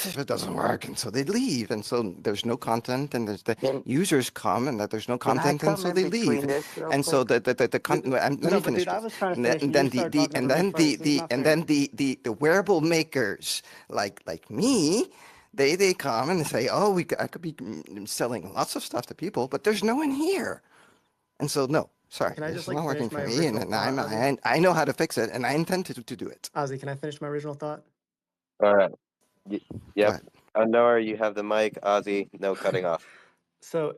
this it doesn't work, and so they leave, and so there's no content, and there's the Can users come, and that there's no can I content, and come so in they leave, between this real and so quick? let No, me but finish, dude, I please. was trying to And finish, and you then started talking over me first. This is not fair. the wearable makers like me, they come and they say, oh, I could be selling lots of stuff to people, but there's no one here. And so, no, sorry, Can I just it's like not working finish for my me, original and thought, Ozzy? I know how to fix it, and I intend to do it. Ozzy, can I finish my original thought? All right. Go Yep. ahead. Noah, you have the mic. Ozzy, no cutting off. So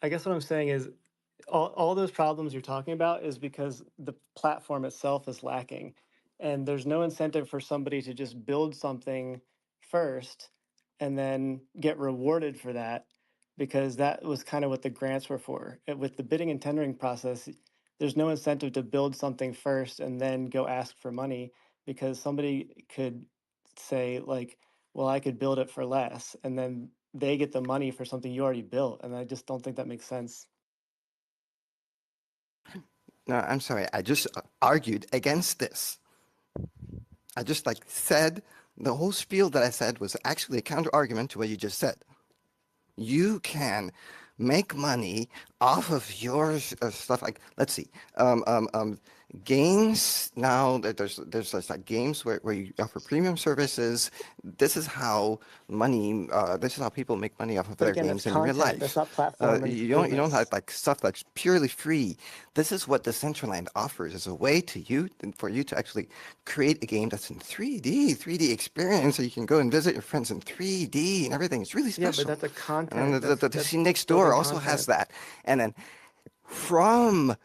I guess what I'm saying is all those problems you're talking about is because the platform itself is lacking. And there's no incentive for somebody to just build something first and then get rewarded for that, because that was kind of what the grants were for. With the bidding and tendering process, there's no incentive to build something first and then go ask for money, because somebody could say, like, well, I could build it for less, and then they get the money for something you already built. And I just don't think that makes sense. No, I'm sorry. I just argued against this. I just like said the whole spiel that I said was actually a counter argument to what you just said. You can make money off of your stuff. Like, let's see, games now. There's like games where you offer premium services. This is how money. This is how people make money off of But their again, that's games in real content. That's life. not platform You don't have improvements. like stuff that's purely free. This is what Decentraland offers as a way for you to actually create a game that's in 3D experience, so you can go and visit your friends in 3D and everything. It's really Yeah, but special. that's a And content. the That's scene next door building also has content. that. And then from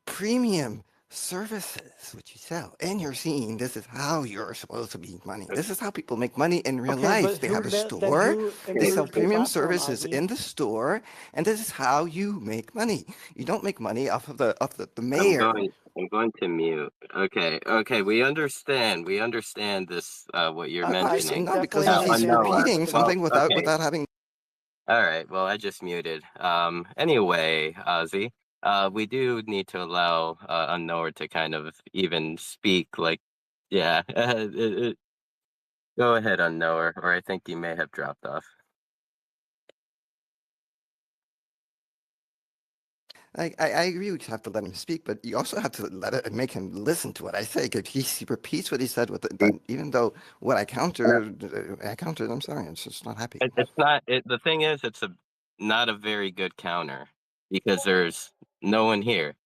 premium services, which you sell in your scene, this is how you're supposed to make money. This is how people make money in real Okay, but life. They who have a then store, who they sell improves the premium platform, services Ozzy? in the store, and this is how you make money. You don't make money off of the I'm mayor. going. I'm going to mute. Okay. Okay. We understand. We understand this. What you're I Understand, mentioning. no, because definitely Now, he's understand the Noah. repeating Well, argument. something okay. without having. All right. Well, I just muted. Anyway, Ozzy, we do need to allow Unknower to kind of even speak. Like, yeah. Go ahead, Unknower, or I think you may have dropped off. I agree. We have to let him speak, but you also have to make him listen to what I say. If he repeats what he said, even though what I countered. I'm sorry, I'm just not happy. It's not. The thing is, it's not a very good counter because there's no one here.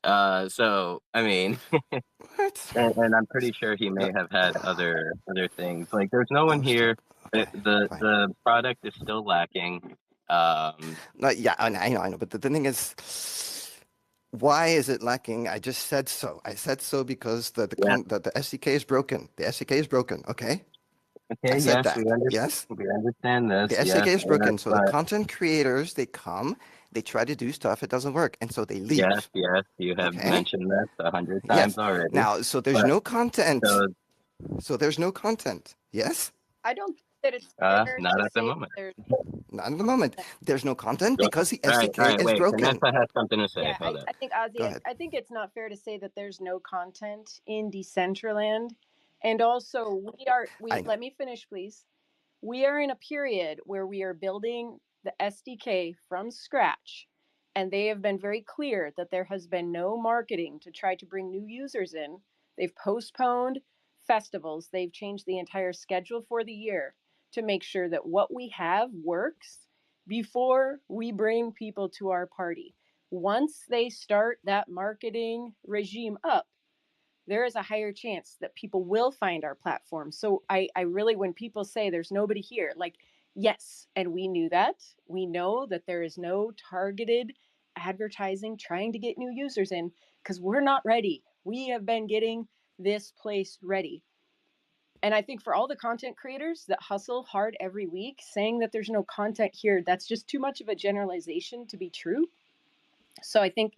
So I mean, What? and I'm pretty sure he No, may have had other things. Like there's no one here. stop. Fine, fine. The product is still lacking. No, yeah, I know. But the thing is, why is it lacking? I just said so. I said so because Yeah. the SDK is broken. The SDK is broken. Okay, I Okay. said Yes, we that. understand. Yes. We understand this. The Yes, SDK is broken, so the but content creators, they come, they try to do stuff, it doesn't work, and so they yes, leave. yes, you have Okay? mentioned this 100 times Yes. already. Now, so there's But no content. so So there's no content. Yes? I don't think that it's fair not to at the say moment. there's Not at the moment. There's no content Go, because the all SDK right, is wait. broken. Vanessa has something to say. yeah, Hold up. I think Go Ozzy, ahead. I think it's not fair to say that there's no content in Decentraland. And also we I know. let me finish, please. We are in a period where we are building the SDK from scratch. And they have been very clear that there has been no marketing to try to bring new users in. They've postponed festivals. They've changed the entire schedule for the year to make sure that what we have works before we bring people to our party. Once they start that marketing regime up, there is a higher chance that people will find our platform. So I really, when people say there's nobody here, like, yes, and we knew that. We know that there is no targeted advertising trying to get new users in because we're not ready. We have been getting this place ready. And I think for all the content creators that hustle hard every week, saying that there's no content here, that's just too much of a generalization to be true. So I think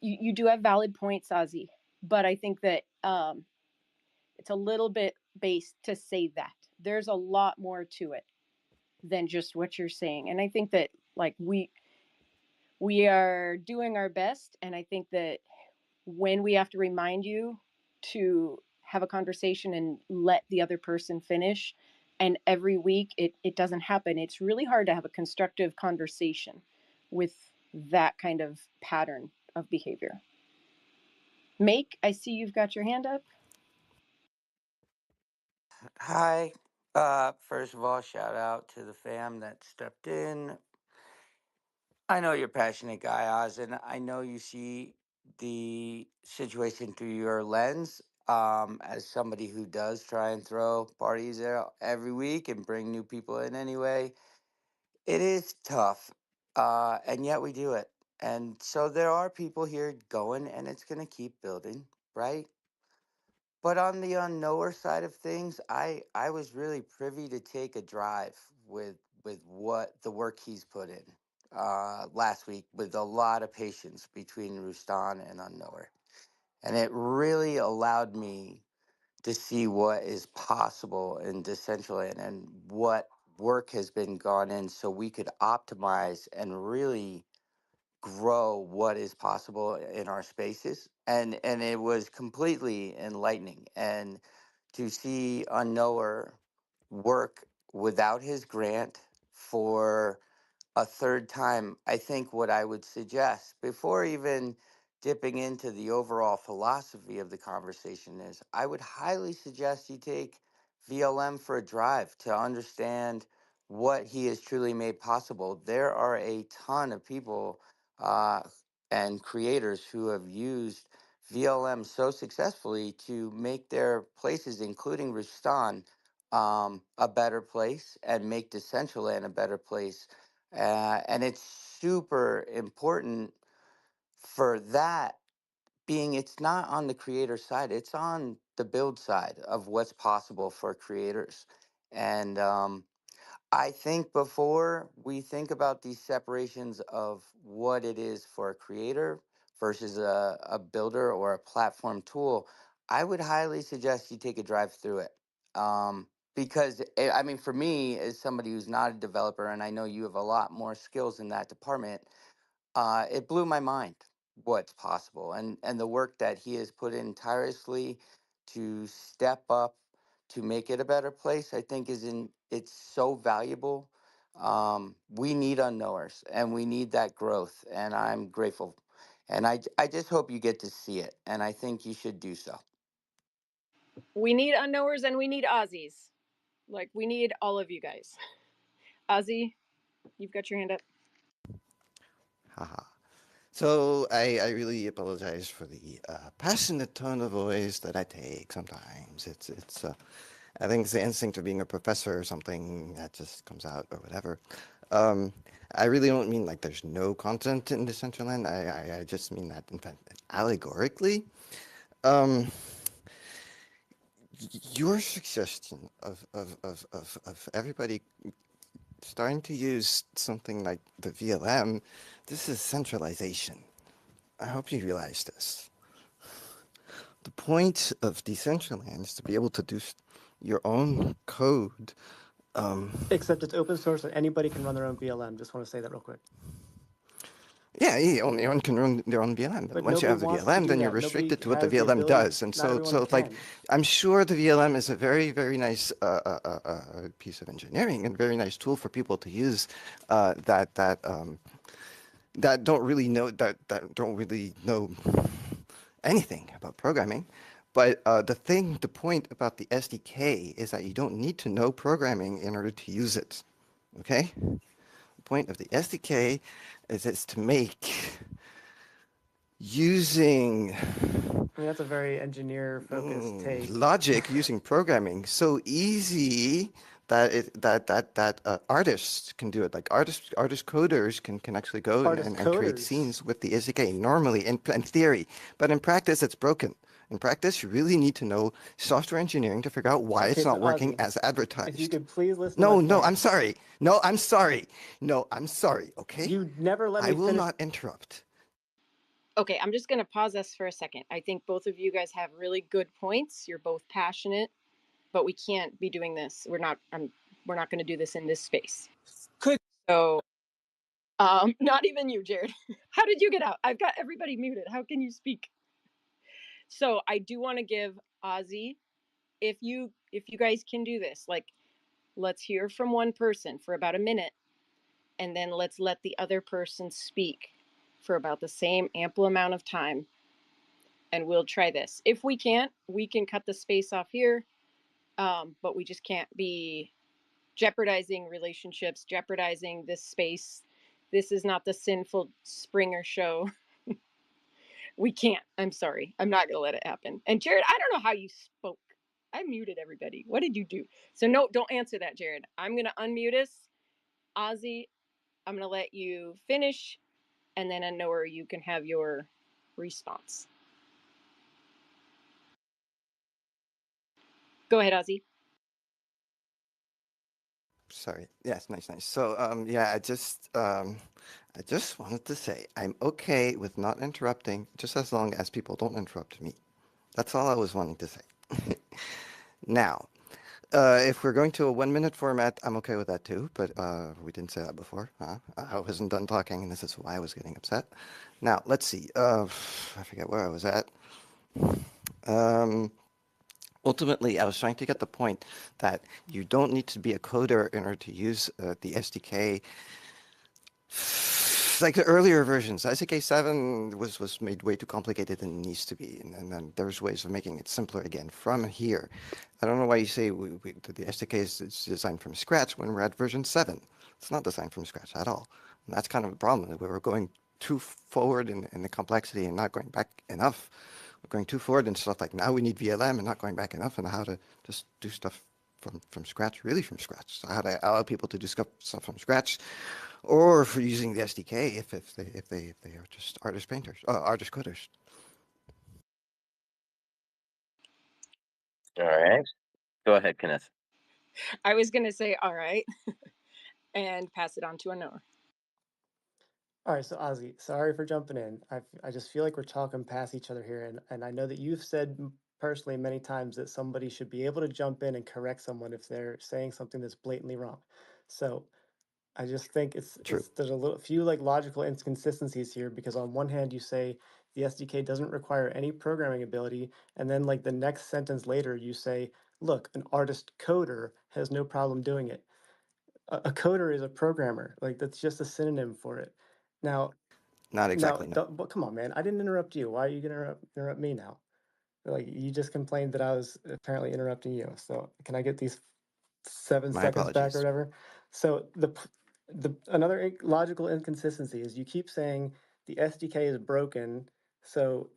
you do have valid points, Ozzy, but I think that it's a little bit based to say that. There's a lot more to it than just what you're saying. And I think that like we are doing our best, and I think that when we have to remind you to have a conversation and let the other person finish, and every week it doesn't happen. It's really hard to have a constructive conversation with that kind of pattern of behavior. Make, I see you've got your hand up. Hi. First of all, shout out to the fam that stepped in. I know you're a passionate guy, Oz, and I know you see the situation through your lens. As somebody who does try and throw parties there every week and bring new people in anyway, it is tough, and yet we do it. And so there are people here going, and it's going to keep building, right? But on the unknower side of things, I was really privy to take a drive with what the work he's put in last week with a lot of patience between Rustan and unknower, and it really allowed me to see what is possible in Decentraland and what work has been gone in so we could optimize and really grow what is possible in our spaces, and it was completely enlightening. And to see unknower work without his grant for a third time, I think what I would suggest before even dipping into the overall philosophy of the conversation is I would highly suggest you take VLM for a drive to understand what he has truly made possible. There are a ton of people uh, and creators who have used VLM so successfully to make their places, including Rustan, a better place and make Decentraland a better place, and it's super important for that being it's not on the creator side, it's on the build side of what's possible for creators. And I think before we think about these separations of what it is for a creator versus a builder or a platform tool, I would highly suggest you take a drive through it. Because, I mean, for me, as somebody who's not a developer, and I know you have a lot more skills in that department, it blew my mind what's possible and the work that he has put in tirelessly to step up to make it a better place. I think it's so valuable. We need unknowers and we need that growth, and I'm grateful. And I just hope you get to see it, and I think you should do so. We need unknowers and we need Aussies. Like, we need all of you guys. Ozzy, you've got your hand up. Haha. So I really apologize for the passionate tone of voice that I take sometimes. It's I think it's the instinct of being a professor or something that just comes out or whatever. Um, I really don't mean like there's no content in Decentraland. I just mean that in fact allegorically. Um, your suggestion of everybody starting to use something like the VLM, this is centralization. I hope you realize this. The point of Decentraland is to be able to do your own code. Except it's open source and anybody can run their own VLM. Just want to say that real quick. Yeah, anyone can run their own VLM. But Once you nobody have the wants to VLM, do then you're that. Nobody restricted to what the has the VLM ability. does. And Not everyone so it's like, can. I'm sure the VLM is a very, very nice piece of engineering and very nice tool for people to use that don't really know anything about programming. But the point about the SDK is that you don't need to know programming in order to use it. Okay? The point of the SDK is it's to make using I mean, that's a very engineer-focused take. logic, using programming so easy that artists can do it. Like artist coders can actually go Artist and create coders. scenes with the SDK normally in theory, but in practice it's broken. In practice, you really need to know software engineering to figure out why Okay, it's not so working Ozzy, as advertised. if you could please listen No, to my no, point. I'm sorry. No, I'm sorry. No, I'm sorry, okay? You never let I me will finish. not interrupt. Okay, I'm just going to pause us for a second. I think both of you guys have really good points. You're both passionate, but we can't be doing this. We're not going to do this in this space. Could So, not even you, Jared. How did you get out? I've got everybody muted. How can you speak? So, I do want to give Ozzy, if you guys can do this, like, let's hear from one person for about a minute, and then let's let the other person speak for about the same ample amount of time. And we'll try this. If we can't, we can cut the space off here, but we just can't be jeopardizing relationships, jeopardizing this space. This is not the Sinful Springer show. We can't. I'm sorry. I'm not going to let it happen. And Jared, I don't know how you spoke. I muted everybody. What did you do? So, no, don't answer that, Jared. I'm going to unmute us. Ozzy, I'm going to let you finish. And then Noah, you can have your response. Go ahead, Ozzy. Sorry. Yes, nice, nice. So, yeah, I just wanted to say I'm okay with not interrupting, just as long as people don't interrupt me. That's all I was wanting to say. Now, if we're going to a 1 minute format, I'm okay with that too, but we didn't say that before. Huh? I wasn't done talking, and this is why I was getting upset. Now, let's see. I forget where I was at. Um, Ultimately, I was trying to get the point that you don't need to be a coder in order to use the SDK. Like the earlier versions, SDK 7 was made way too complicated than it needs to be, and then there's ways of making it simpler again from here. I don't know why you say the SDK is designed from scratch when we're at version 7. It's not designed from scratch at all. And that's kind of the problem, that we were going too forward in the complexity and not going back enough. We're going too forward and stuff like now we need VLM and not going back enough, and how to just do stuff from scratch, really from scratch. So how to allow people to do stuff from scratch, or for using the SDK if they are just artist painters, artist coders. All right. Go ahead, Kenneth. I was going to say, all right, and pass it on to Noah. All right, so Ozzy, sorry for jumping in. I just feel like we're talking past each other here, and I know that you've said personally many times that somebody should be able to jump in and correct someone if they're saying something that's blatantly wrong. So I just think True. there's a few like logical inconsistencies here, because on one hand you say the SDK doesn't require any programming ability, and then like the next sentence later you say, look, an artist coder has no problem doing it. A coder is a programmer. Like that's just a synonym for it. Now, Not now, exactly, no. but come on, man. I didn't interrupt you. Why are you gonna interrupt me now? Like you just complained that I was apparently interrupting you. So can I get these 7 seconds back or My apologies. whatever? So the another logical inconsistency is you keep saying the SDK is broken. So,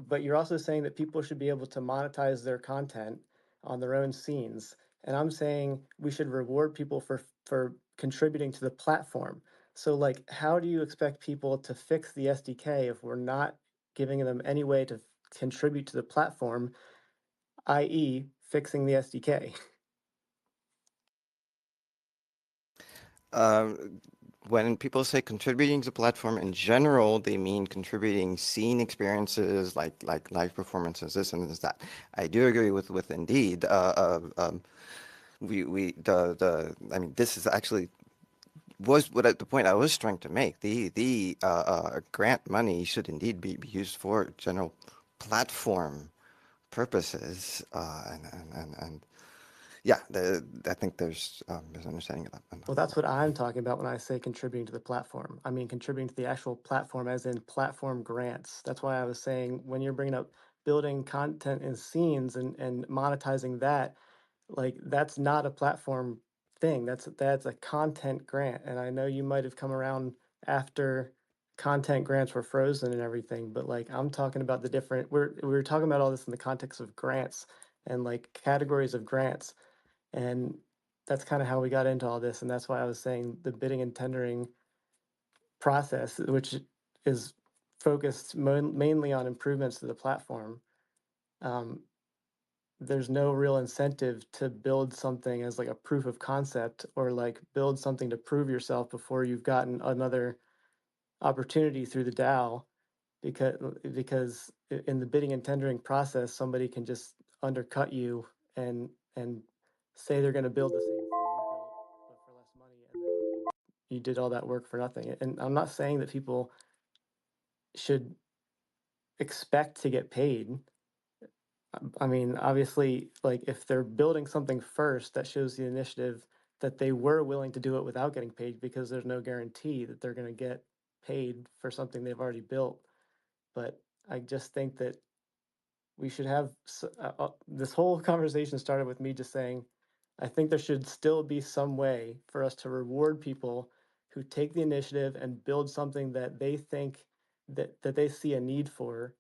but you're also saying that people should be able to monetize their content on their own scenes. And I'm saying we should reward people for contributing to the platform. So, like, how do you expect people to fix the SDK if we're not giving them any way to contribute to the platform, i.e., fixing the SDK? When people say contributing to the platform in general, they mean contributing scene experiences like live performances, this and this that. I do agree with Indeed. I mean, this is actually was what the point I was trying to make. The grant money should indeed be used for general platform purposes, and yeah, I think there's misunderstanding of that. Well, that's what I'm talking about when I say contributing to the platform. I mean, contributing to the actual platform, as in platform grants. That's why I was saying when you're bringing up building content and scenes and monetizing that, like that's not a platform thing. That's a content grant. And I know you might have come around after content grants were frozen and everything, but like I'm talking about the different. We're talking about all this in the context of grants and like categories of grants. And that's kind of how we got into all this. And that's why I was saying the bidding and tendering process, which is focused mainly on improvements to the platform. Um, there's no real incentive to build something as like a proof of concept or like build something to prove yourself before you've gotten another opportunity through the DAO, because in the bidding and tendering process somebody can just undercut you and say they're going to build the same thing you built but for less money, and then you did all that work for nothing. And I'm not saying that people should expect to get paid. I mean, obviously, like if they're building something first, that shows the initiative that they were willing to do it without getting paid, because there's no guarantee that they're going to get paid for something they've already built. But I just think that we should have this whole conversation started with me just saying, I think there should still be some way for us to reward people who take the initiative and build something that they think that they see a need for.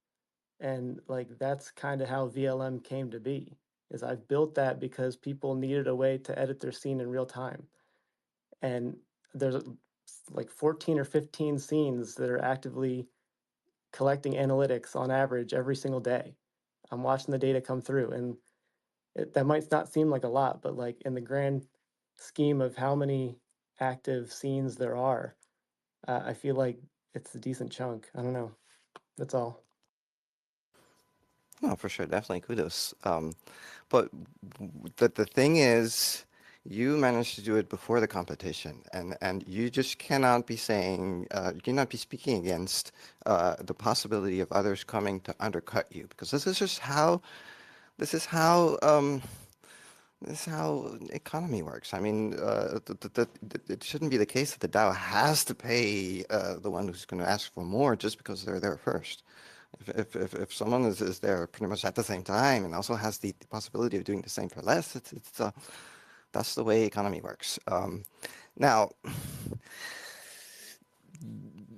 And like that's kind of how VLM came to be. Is I've built that because people needed a way to edit their scene in real time. And there's like 14 or 15 scenes that are actively collecting analytics on average every single day. I'm watching the data come through, and that might not seem like a lot, but like in the grand scheme of how many active scenes there are, I feel like it's a decent chunk. I don't know. That's all. No, for sure, definitely kudos. But the thing is, you managed to do it before the competition, and you just cannot be saying, you cannot be speaking against the possibility of others coming to undercut you, because this is how this is how economy works. I mean, it shouldn't be the case that the DAO has to pay the one who's going to ask for more just because they're there first. If someone is there pretty much at the same time and also has the possibility of doing the same for less, that's the way economy works. Now,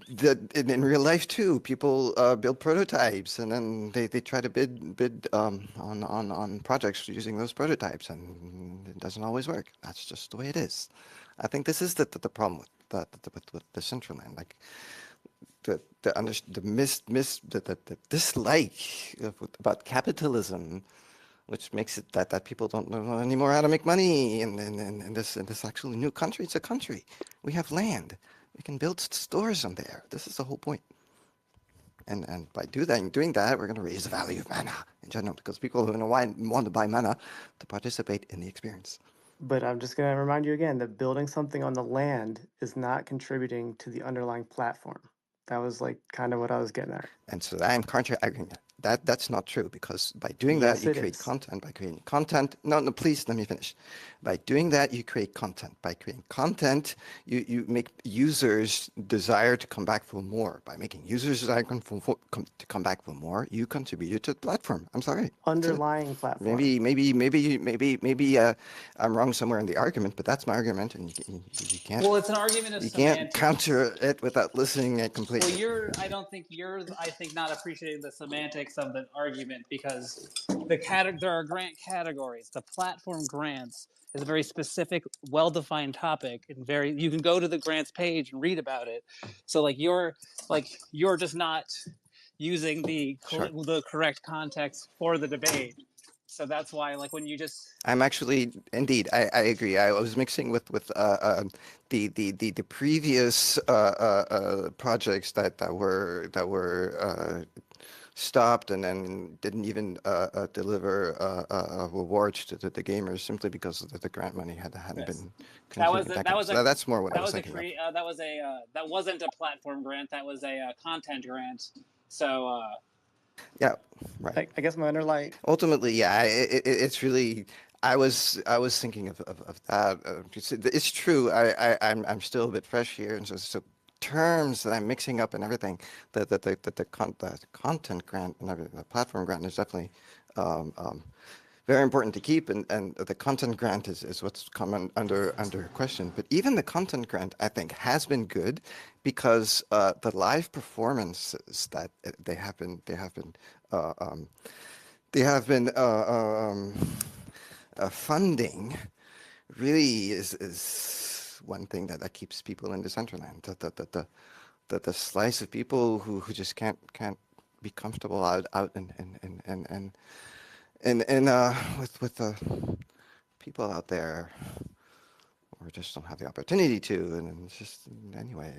in real life too, people build prototypes and then they try to bid on projects using those prototypes, and it doesn't always work. That's just the way it is. I think this is the problem with Decentraland. Like the dislike about capitalism, which makes it that people don't know anymore how to make money in this actually new country. It's a country. We have land. We can build stores on there. This is the whole point. And by doing that, we're going to raise the value of mana in general, because people are going to want to buy mana to participate in the experience. But I'm just going to remind you again that building something on the land is not contributing to the underlying platform. That was like kind of what I was getting at. And so I'm counter-arguing that. That's not true, because by doing that, Yes, you it create is. content. By creating content, no, please let me finish. By doing that, you create content. By creating content, you make users desire to come back for more. By making users desire to come back for more, you contributed to the platform. I'm sorry. That's it. Underlying platform. Maybe I'm wrong somewhere in the argument, but that's my argument, and you can't. Well, it's an argument of You can't semantics. counter it without listening it completely. Well, I think not appreciating the semantics of the argument, because there are grant categories. The platform grants is a very specific, well-defined topic, and you can go to the grants page and read about it. So you're just not using the correct context for the debate. So that's why, when you just I'm actually, indeed, I agree. I was mixing with the previous projects that were stopped and then didn't even deliver rewards to the gamers, simply because the grant money hadn't been continued. That's more what I was thinking of. That wasn't a platform grant. That was a content grant. So. Yeah, right. I guess my underlying. Ultimately, yeah, it's really. I was thinking of that. It's true. I'm still a bit fresh here, and so terms that I'm mixing up and everything. The content grant and everything, the platform grant is definitely very important to keep, and the content grant is what's come under question. But even the content grant, I think, has been good, because the live performances that they have been funding really is one thing that keeps people in Decentraland. The slice of people who just can't be comfortable out and with the people out there, or just don't have the opportunity to, and it's just, anyway,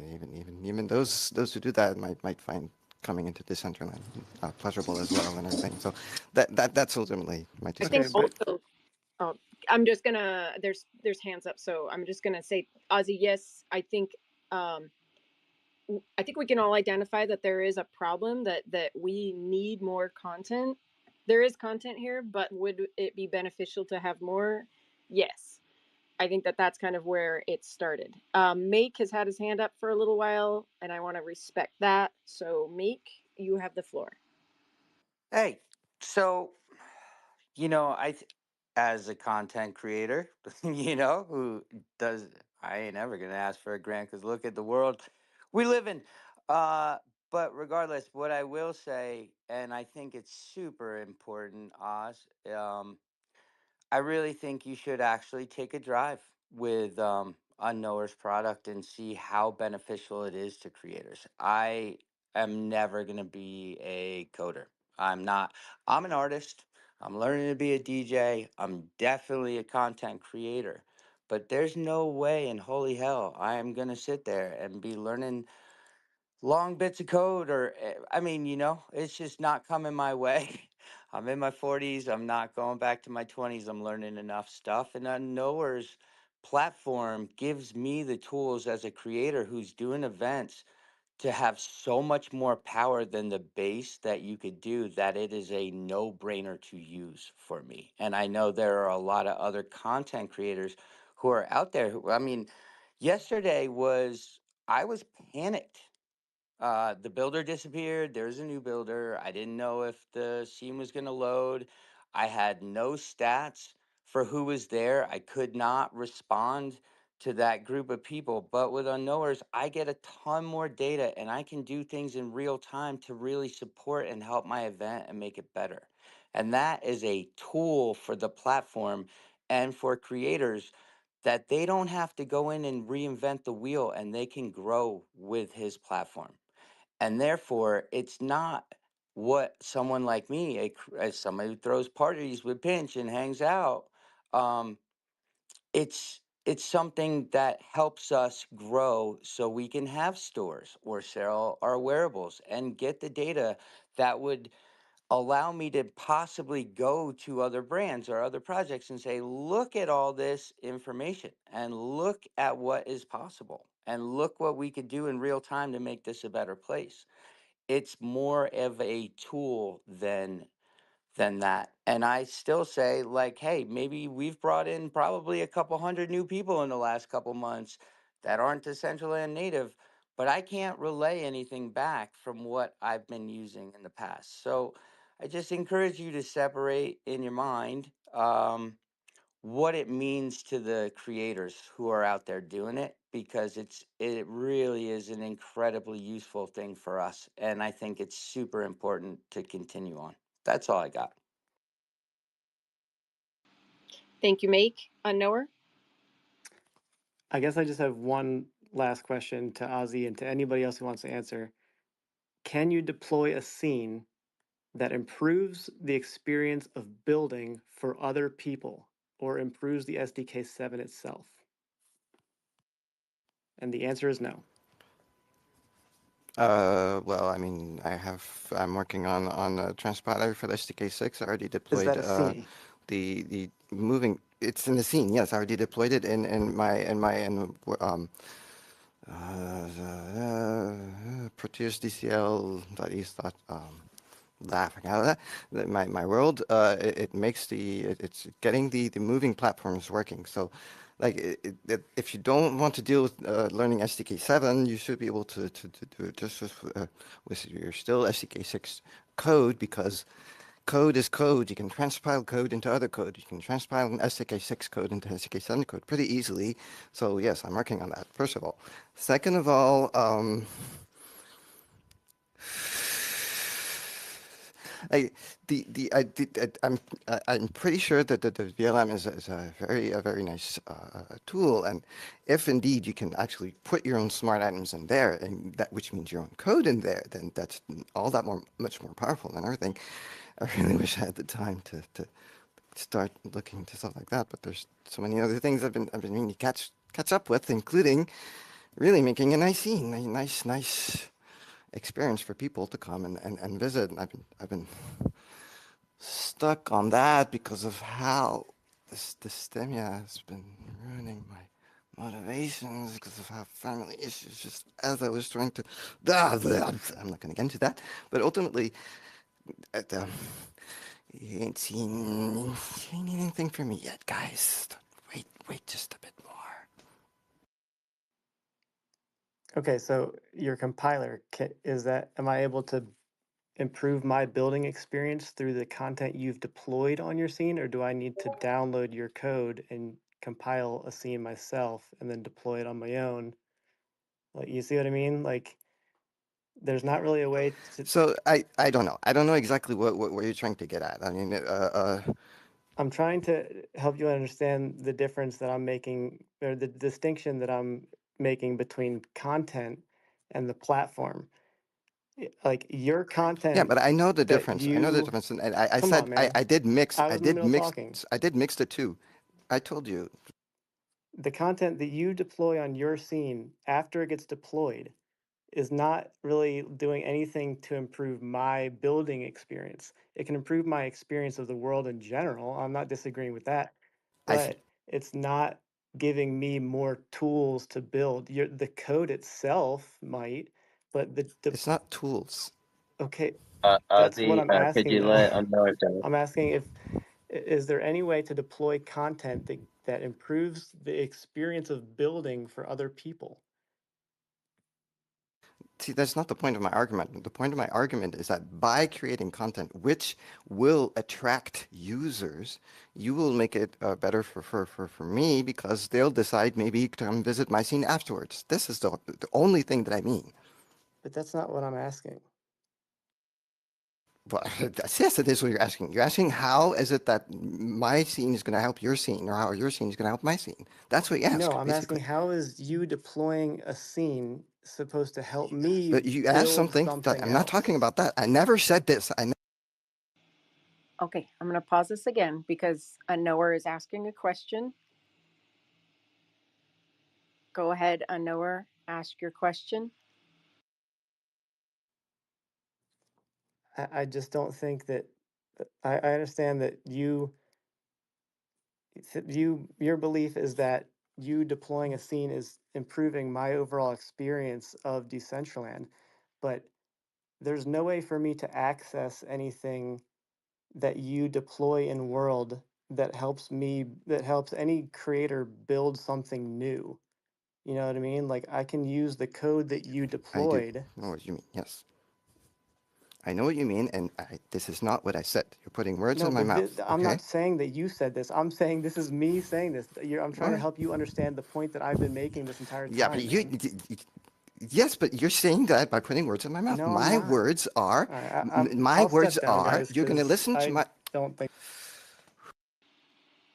even those who do that might find coming into Decentraland pleasurable as well and everything. So that's ultimately my two I think cents. also, I'm just gonna. There's hands up, so I'm just gonna say, Ozzy. Yes, I think we can all identify that there is a problem, that we need more content there is content here, but would it be beneficial to have more? Yes. I think that that's kind of where it started. Make has had his hand up for a little while, and I want to respect that. So, Make, you have the floor. Hey, so as a content creator, who does, I ain't ever gonna ask for a grant because look at the world we live in. Uh, but regardless, what I will say, and I think it's super important, Oz. I really think you should actually take a drive with Unknower's product and see how beneficial it is to creators. I am never going to be a coder. I'm not. I'm an artist. I'm learning to be a DJ. I'm definitely a content creator. But there's no way in holy hell I am going to sit there and be learning long bits of code or I mean, it's just not coming my way. I'm in my 40s. I'm not going back to my 20s. I'm learning enough stuff, and Unknower's platform gives me the tools as a creator who's doing events to have so much more power than the base that you could do, that it is a no-brainer to use for me. And I know there are a lot of other content creators who are out there who, I mean, yesterday was, I was panicked. The builder disappeared. There's a new builder. I didn't know if the scene was going to load. I had no stats for who was there. I could not respond to that group of people. But with Unknowers, I get a ton more data and I can do things in real time to really support and help my event and make it better. And that is a tool for the platform and for creators that they don't have to go in and reinvent the wheel, and they can grow with his platform. And therefore, it's not what someone like me, as somebody who throws parties with Pinch and hangs out, um, it's something that helps us grow so we can have stores or sell our wearables and get the data that would allow me to possibly go to other brands or other projects and say, look at all this information and look at what is possible and look what we could do in real time to make this a better place. It's more of a tool than that. And I still say, like, hey, maybe we've brought in probably a couple hundred new people in the last couple months that aren't Decentraland native, but I can't relay anything back from what I've been using in the past. So I just encourage you to separate in your mind what it means to the creators who are out there doing it, because it really is an incredibly useful thing for us, and I think it's super important to continue on. That's all I got. Thank you, Make. Unknower? I guess I just have one last question to Ozzy and to anybody else who wants to answer. Can you deploy a scene that improves the experience of building for other people or improves the SDK 7 itself? And the answer is no. Well, I mean, I'm working on a transpiler for the SDK6. I already Is deployed that a scene? the moving. It's in the scene. Yes, I already deployed it in Proteus DCL that is that laughing out of that. My world, it makes it's getting the moving platforms working. So, like, if you don't want to deal with learning SDK 7, you should be able to do it just with your still SDK 6 code, because code is code. You can transpile code into other code. You can transpile an SDK 6 code into SDK 7 code pretty easily. So yes, I'm working on that, first of all. Second of all, I I'm pretty sure that the VLM is a very nice tool, and if indeed you can actually put your own smart items in there, and that, which means your own code in there, then that's all that much more powerful than everything. I really wish I had the time to start looking into stuff like that, but there's so many other things I've been meaning to catch up with, including really making a nice scene, a nice experience for people to come and visit. And I've been stuck on that because of how the stimia has been ruining my motivations, because of how family issues, just as I was trying to, I'm not going to get into that, but ultimately, You ain't seen anything from me yet, guys. Wait just a bit more. Okay, so your compiler is that, am I able to improve my building experience through the content you've deployed on your scene, or do I need to download your code and compile a scene myself and then deploy it on my own? Like, you see what I mean? Like, there's not really a way to. So I don't know. I don't know exactly what you're trying to get at. I mean, I'm trying to help you understand the difference that I'm making, or the distinction that I'm making between content and the platform. Like your yeah, content but I know the that difference. I know the you, difference, and I come on, said man. I did mix. I was in the middle of talking. I did mix the two. I told you. The content that you deploy on your scene after it gets deployed is not really doing anything to improve my building experience. It can improve my experience of the world in general. I'm not disagreeing with that, I see. but it's not giving me more tools to build. The code itself might, but the It's not tools. okay, that's what Ozzy, I'm could asking you though. let Unknown go? I'm asking if is there any way to deploy content that improves the experience of building for other people? See, that's not the point of my argument. The point of my argument is that by creating content which will attract users, you will make it better for me because they'll decide maybe to come visit my scene afterwards. This is the only thing that I mean. But that's not what I'm asking. Well, yes, it is what you're asking. You're asking how is it that my scene is going to help your scene, or how your scene is going to help my scene. That's what you No, asked, I'm asking basically. how is you deploying a scene supposed to help me But you asked build something that something I'm not talking else? about that. I never said this. Okay, I'm going to pause this again because a knower is asking a question. Go ahead, a knower, ask your question. I just don't think that I understand that your belief is that you deploying a scene is improving my overall experience of Decentraland, but there's no way for me to access anything that you deploy in world that helps any creator build something new. You know what I mean? Like I can use the code that you I do deployed. know what you mean. Yes, I know what you mean, and this is not what I said. You're putting words No, in my but mouth. I'm Okay. not saying that you said this. I'm saying this is me saying this. I'm All trying to right. help you understand the point that I've been making this entire Yeah, but time, man. yes, but you're saying that by putting words in my mouth. No, I'm not. All right, My I'll words step down, are. guys, You're gonna because listen to I my. don't think.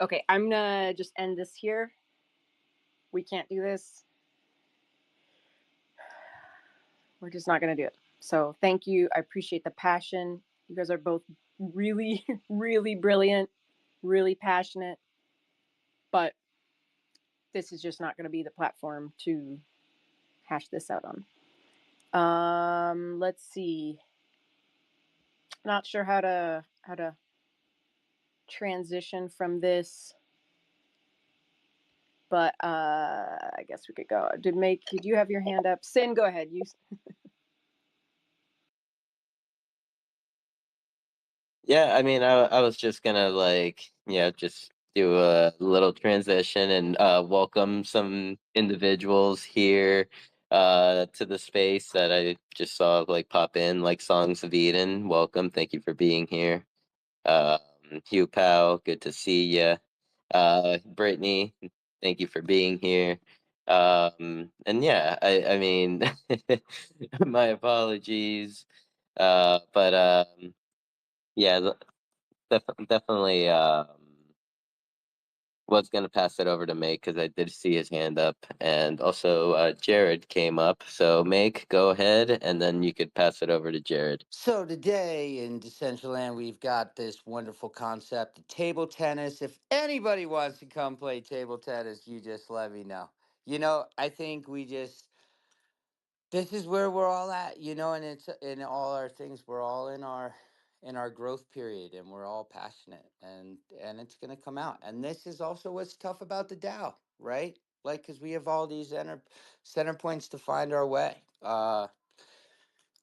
Okay, I'm going to just end this here. We can't do this. We're just not going to do it. So thank you. I appreciate the passion. You guys are both really, really brilliant, really passionate, but this is just not going to be the platform to hash this out on. Let's see. Not sure how to transition from this, but I guess we could go. Did you have your hand up? Sin, go ahead. You Yeah, I mean, I was just gonna like, just do a little transition and welcome some individuals here to the space that I just saw like pop in, like Songs of Eden. Welcome, thank you for being here. Um, Hugh Powell, good to see you. Brittany, thank you for being here. And yeah, I mean, my apologies. But yeah, definitely was gonna pass it over to Meg because I did see his hand up, and also Jared came up. So Meg, go ahead, and then you could pass it over to Jared. So today in Decentraland, we've got this wonderful concept of table tennis. If anybody wants to come play table tennis, you just let me know. I think this is where we're all at, and it's in all our things. We're all in our growth period, and we're all passionate, and it's gonna come out. And this is also what's tough about the Dow, right? Like, because we have all these center points to find our way.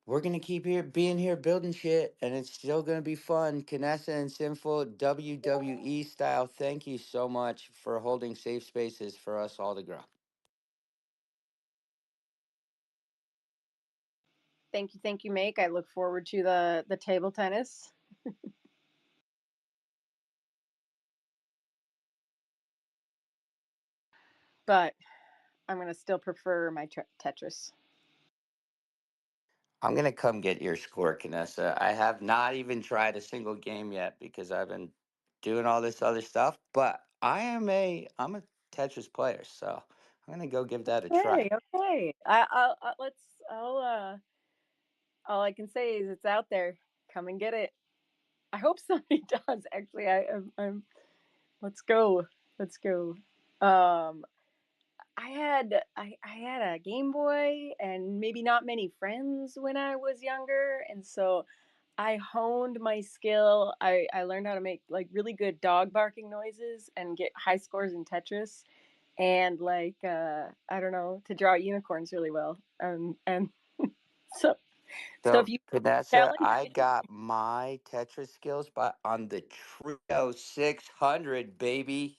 we're gonna keep being here, building shit, and it's still gonna be fun. Canessa and Sinful, WWE style. Thank you so much for holding safe spaces for us all to grow. Thank you, Make. I look forward to the table tennis. But I'm gonna still prefer my Tetris. I'm gonna come get your score, Canessa. I have not even tried a single game yet because I've been doing all this other stuff. But I'm a Tetris player, so I'm gonna go give that a try. Okay, okay. All I can say is it's out there. Come and get it. I hope somebody does. Actually, I'm. Let's go. Let's go. Um, I had a Game Boy and maybe not many friends when I was younger, and so I honed my skill. I learned how to make like really good dog barking noises and get high scores in Tetris, and like I don't know, to draw unicorns really well. And so so if So, you Vanessa, challenge I me, got my Tetris skills but on the Trio 600, baby.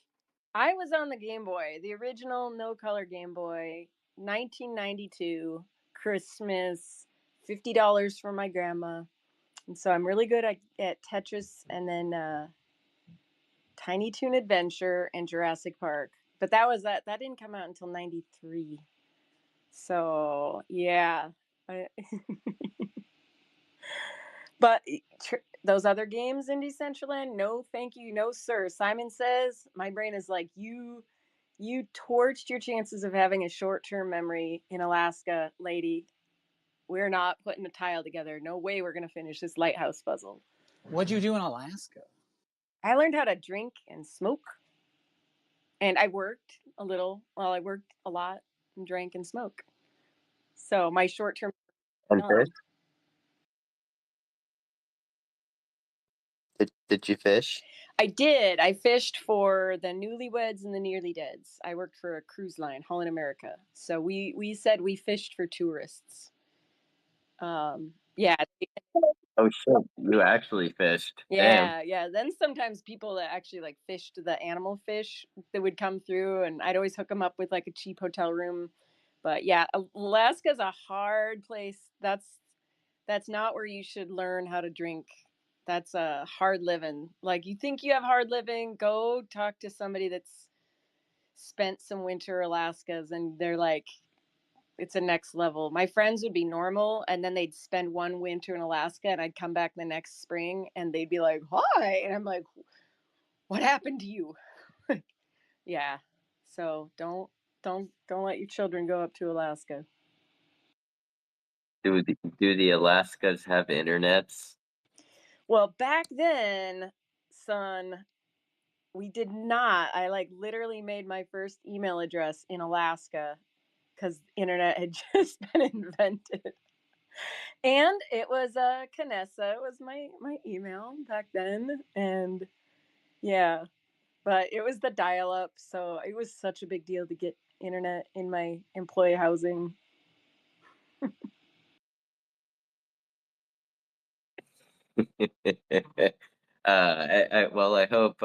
I was on the Game Boy, the original no color Game Boy, 1992 Christmas, $50 from my grandma. And so I'm really good at Tetris and then Tiny Toon Adventure and Jurassic Park. But that didn't come out until 93. So, yeah. I, but those other games in Decentraland, no thank you, no sir. Simon Says, my brain is like, you torched your chances of having a short-term memory in Alaska, lady. We're not putting a tile together. No way we're going to finish this lighthouse puzzle. What'd you do in Alaska? I learned how to drink and smoke. And I worked a little. Well, I worked a lot and drank and smoked. So my short-term And fish? gone. Did you fish? I did. I fished for the Newlyweds and the Nearly Deads. I worked for a cruise line, Holland America. So we said we fished for tourists. Yeah, Oh shit, you actually fished. Damn. yeah. Then sometimes people that actually like fished the animal fish that would come through, and I'd always hook them up with like a cheap hotel room. But yeah, Alaska's a hard place. That's not where you should learn how to drink. That's a hard living. Like you think you have hard living, go talk to somebody that's spent some winter Alaskas, and they're like, it's a next level. My friends would be normal, and then they'd spend one winter in Alaska, and I'd come back the next spring, and they'd be like, "Hi," and I'm like, "What happened to you?" Yeah. So don't let your children go up to Alaska. Do the Alaskas have internets? Well, back then, son, we did not. I like literally made my first email address in Alaska because internet had just been invented. And it was Canessa. It was my email back then, and yeah, but it was the dial-up, so it was such a big deal to get internet in my employee housing. Well, I hope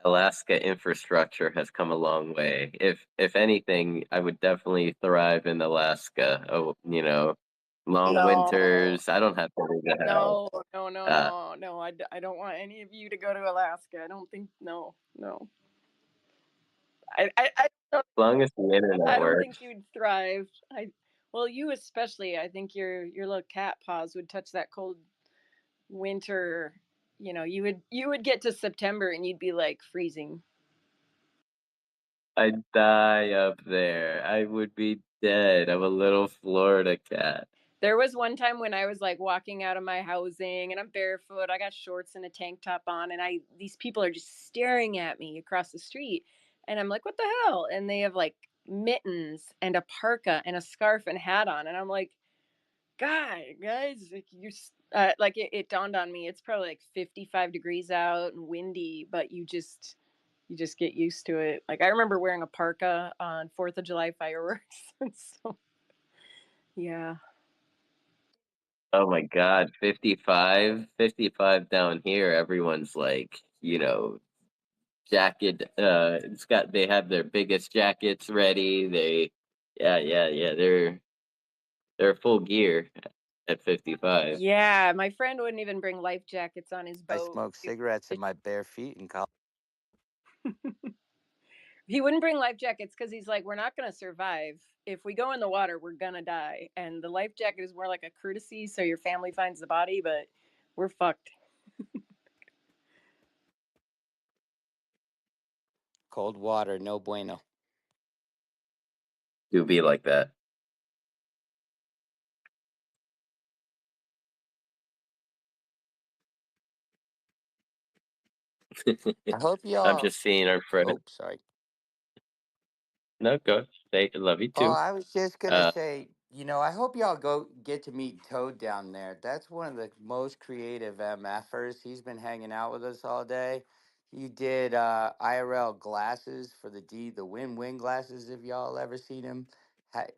Alaska infrastructure has come a long way. If anything, I would definitely thrive in Alaska. Oh, long No, winters. I don't have to leave the house. no, no, no, Uh, no, no. I don't want any of you to go to Alaska. I don't think. No, no. I don't, as long as the internet I don't works. think you'd thrive. Well, you especially. I think your little cat paws would touch that cold winter. You would get to September and you'd be like freezing. I'd die up there. I would be dead. I'm a little Florida cat. There was one time when I was like walking out of my housing and I'm barefoot. I got shorts and a tank top on, and these people are just staring at me across the street. And I'm like, what the hell? And they have like mittens and a parka and a scarf and hat on. And I'm like, God, guys, like like it dawned on me. It's probably like 55 degrees out and windy, but you just get used to it. Like I remember wearing a parka on 4th of July fireworks. So yeah. Oh my God, 55, 55 down here. Everyone's like, jacket. They have their biggest jackets ready. Yeah. They're full gear at 55. Yeah, my friend wouldn't even bring life jackets on his I boat. smoke cigarettes in my bare feet in college. He wouldn't bring life jackets because he's like, we're not going to survive. If we go in the water, we're going to die. And the life jacket is more like a courtesy so your family finds the body, but we're fucked. Cold water, no bueno. Do be like that. I hope I'm y'all. just seeing our friend. Oh, sorry. No, go. Say, love you Oh, too. I was just gonna Uh, say, I hope y'all go get to meet Toad down there. That's one of the most creative MFers. He's been hanging out with us all day. He did IRL glasses for the win-win glasses. If y'all ever seen him,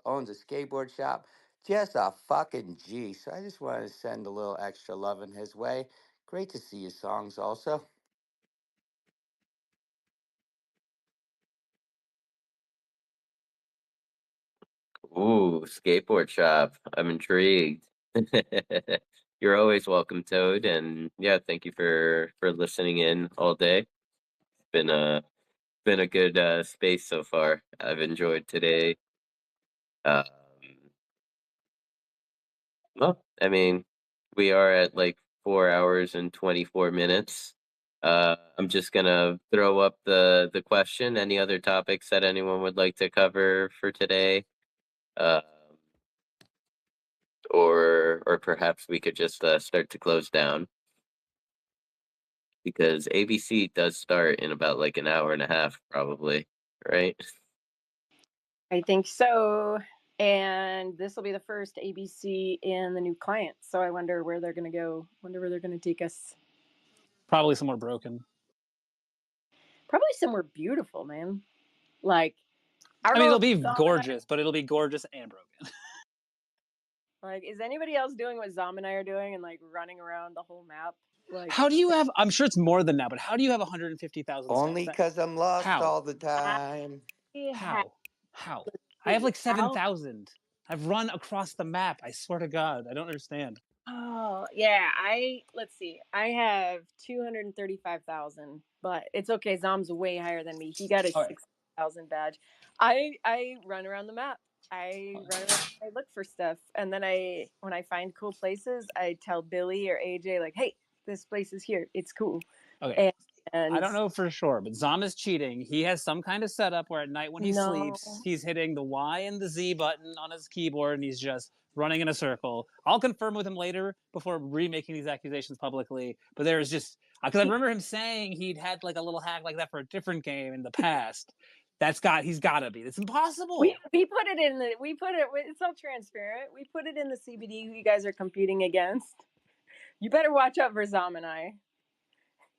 owns a skateboard shop. Just a fucking G. So I just wanted to send a little extra love in his way. Great to see his songs also. ooh, skateboard shop. I'm intrigued. You're always welcome, Toad, and yeah, thank you for listening in all day. Been a good space so far. I've enjoyed today. Um, well, I mean, we are at like 4 hours and 24 minutes. I'm just gonna throw up the question. Any other topics that anyone would like to cover for today? Um, or perhaps we could just start to close down because ABC does start in about like an hour and a half, probably, right? I think so. And this will be the first ABC in the new client. So I wonder where they're going to go. Wonder where they're going to take us. Probably somewhere broken. Probably somewhere beautiful, man. Like, I I don't mean, know it'll if be Zom and I, gorgeous, but it'll be gorgeous and broken. like, is anybody else doing what Zom and I are doing and like running around the whole map? Like, How do you have? I'm sure it's more than that, but how do you have 150,000 Only steps? because I'm lost How? all the I time. have, How? I have see, like 7,000. I've run across the map. I swear to God, I don't understand. oh yeah, let's see. I have 235,000, but it's okay. Zom's way higher than me. He got a All right. 6,000 badge. I run around the map. I run around. I look for stuff, and then when I find cool places, I tell Billy or AJ like, "Hey, this place is here. It's cool." Okay. And, I and don't know for sure, but Zom is cheating. He has some kind of setup where at night when he sleeps, no, he's hitting the Y and the Z button on his keyboard and he's just running in a circle. I'll confirm with him later before remaking these accusations publicly. But there's just because I remember him saying he'd had like a little hack like that for a different game in the past. He's got to be. It's impossible. we put it in the we put it. It's all transparent. We put it in the CBD who you guys are competing against. You better watch out for Zom and I.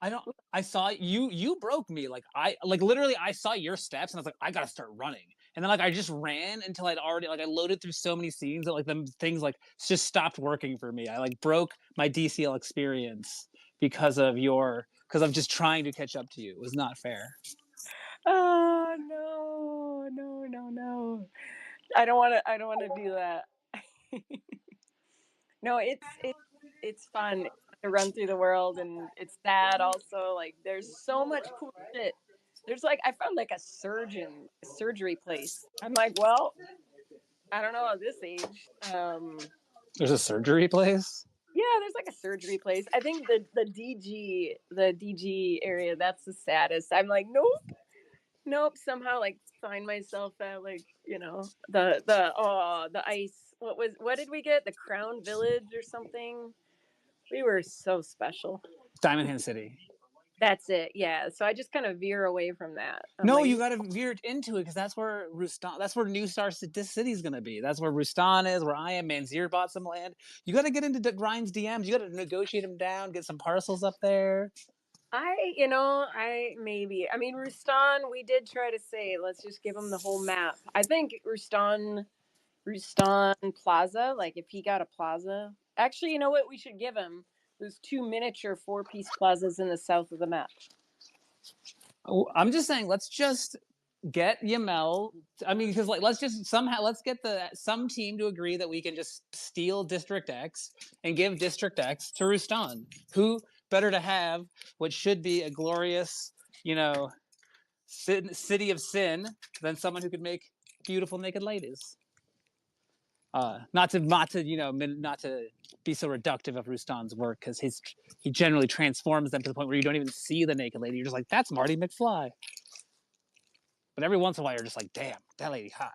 I don't. I saw you. You broke me. Like literally. I saw your steps, and I was like, I gotta start running. And then like I just ran until I'd already like I loaded through so many scenes that like them things like just stopped working for me. I like broke my DCL experience because I'm just trying to catch up to you. It was not fair. Oh no, no, no, no. I don't want to do that. No, it's fun. It's fun to run through the world and it's sad also. Like there's so much cool shit. There's like I found like a surgery place. I'm like, well, I don't know at this age. There's a surgery place. Yeah, there's like a surgery place. I think the DG area, that's the saddest. I'm like, nope, somehow like find myself at like the ice, what did we get, the Crown Village or something. We were so special. Diamond Hand City. That's it, yeah. So I just kind of veer away from that. I'm No, like, you got to veer into it because that's where Rustan. That's where New Star City is going to be. That's where Rustan is. Where I am. Manzir bought some land. You got to get into Grind's DMs. You got to negotiate them down. Get some parcels up there. I mean, Rustan, we did try to say let's just give him the whole map. I think Rustan Plaza, like if he got a plaza, Actually, you know what we should give him? Those 2 miniature 4-piece plazas in the south of the map. I'm just saying, let's just get Yamel. I mean, because like, let's get some team to agree that we can just steal District X and give District X to Rustan. Who better to have what should be a glorious, city of sin than someone who could make beautiful naked ladies? Not to be so reductive of Rustan's work, because he generally transforms them to the point where you don't even see the naked lady. You're just like, that's Marty McFly. But every once in a while, you're just like, damn, that lady hot.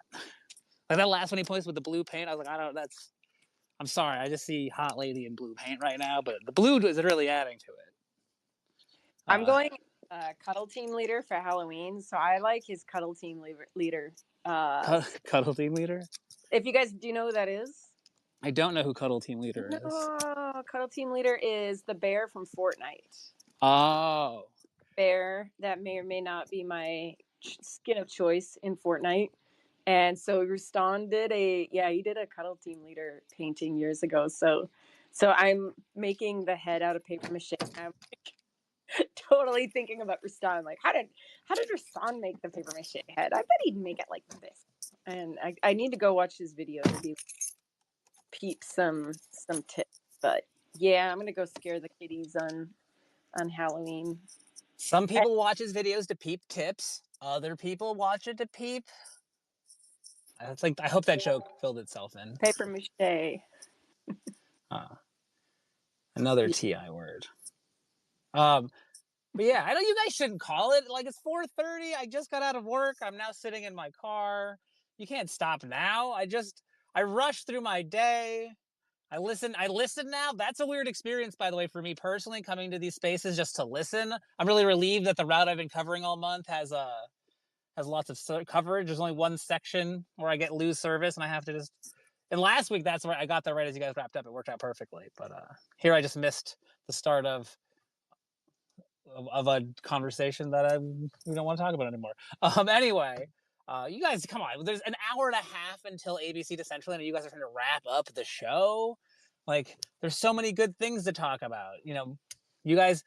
Like that last one he posted with the blue paint, I was like, I'm sorry, I just see hot lady in blue paint right now, but the blue is really adding to it. I'm going cuddle team leader for Halloween, so I like his cuddle team leader. Cuddle team leader? If you guys do you know who that is? I don't know who cuddle team leader is. Cuddle team leader is the bear from Fortnite. Oh. Bear that may or may not be my skin of choice in Fortnite. And so Rustan did a cuddle team leader painting years ago. So I'm making the head out of paper mache. I'm totally thinking about Rustan. Like, how did Rustan make the paper mache head? I bet he'd make it like this. And I need to go watch his video to be peep some tips. But yeah, I'm gonna go scare the kitties on Halloween. Some people watch his videos to peep tips. Other people watch it to peep. It's like, I hope that joke filled itself in. Paper mache. Another TI word. But yeah, I know you guys shouldn't call it. Like, it's 4:30. I just got out of work. I'm now sitting in my car. You can't stop now. I rushed through my day. I listen now. That's a weird experience, by the way, for me personally, coming to these spaces just to listen. I'm really relieved that the route I've been covering all month has lots of coverage. There's only one section where I lose service, and I have to just. And last week, that's where I got there right as you guys wrapped up. It worked out perfectly. But here, I just missed the start of a conversation that we don't want to talk about anymore. Anyway, you guys, come on. There's an hour and a half until ABC Decentraland, and you guys are trying to wrap up the show. Like, there's so many good things to talk about. You guys,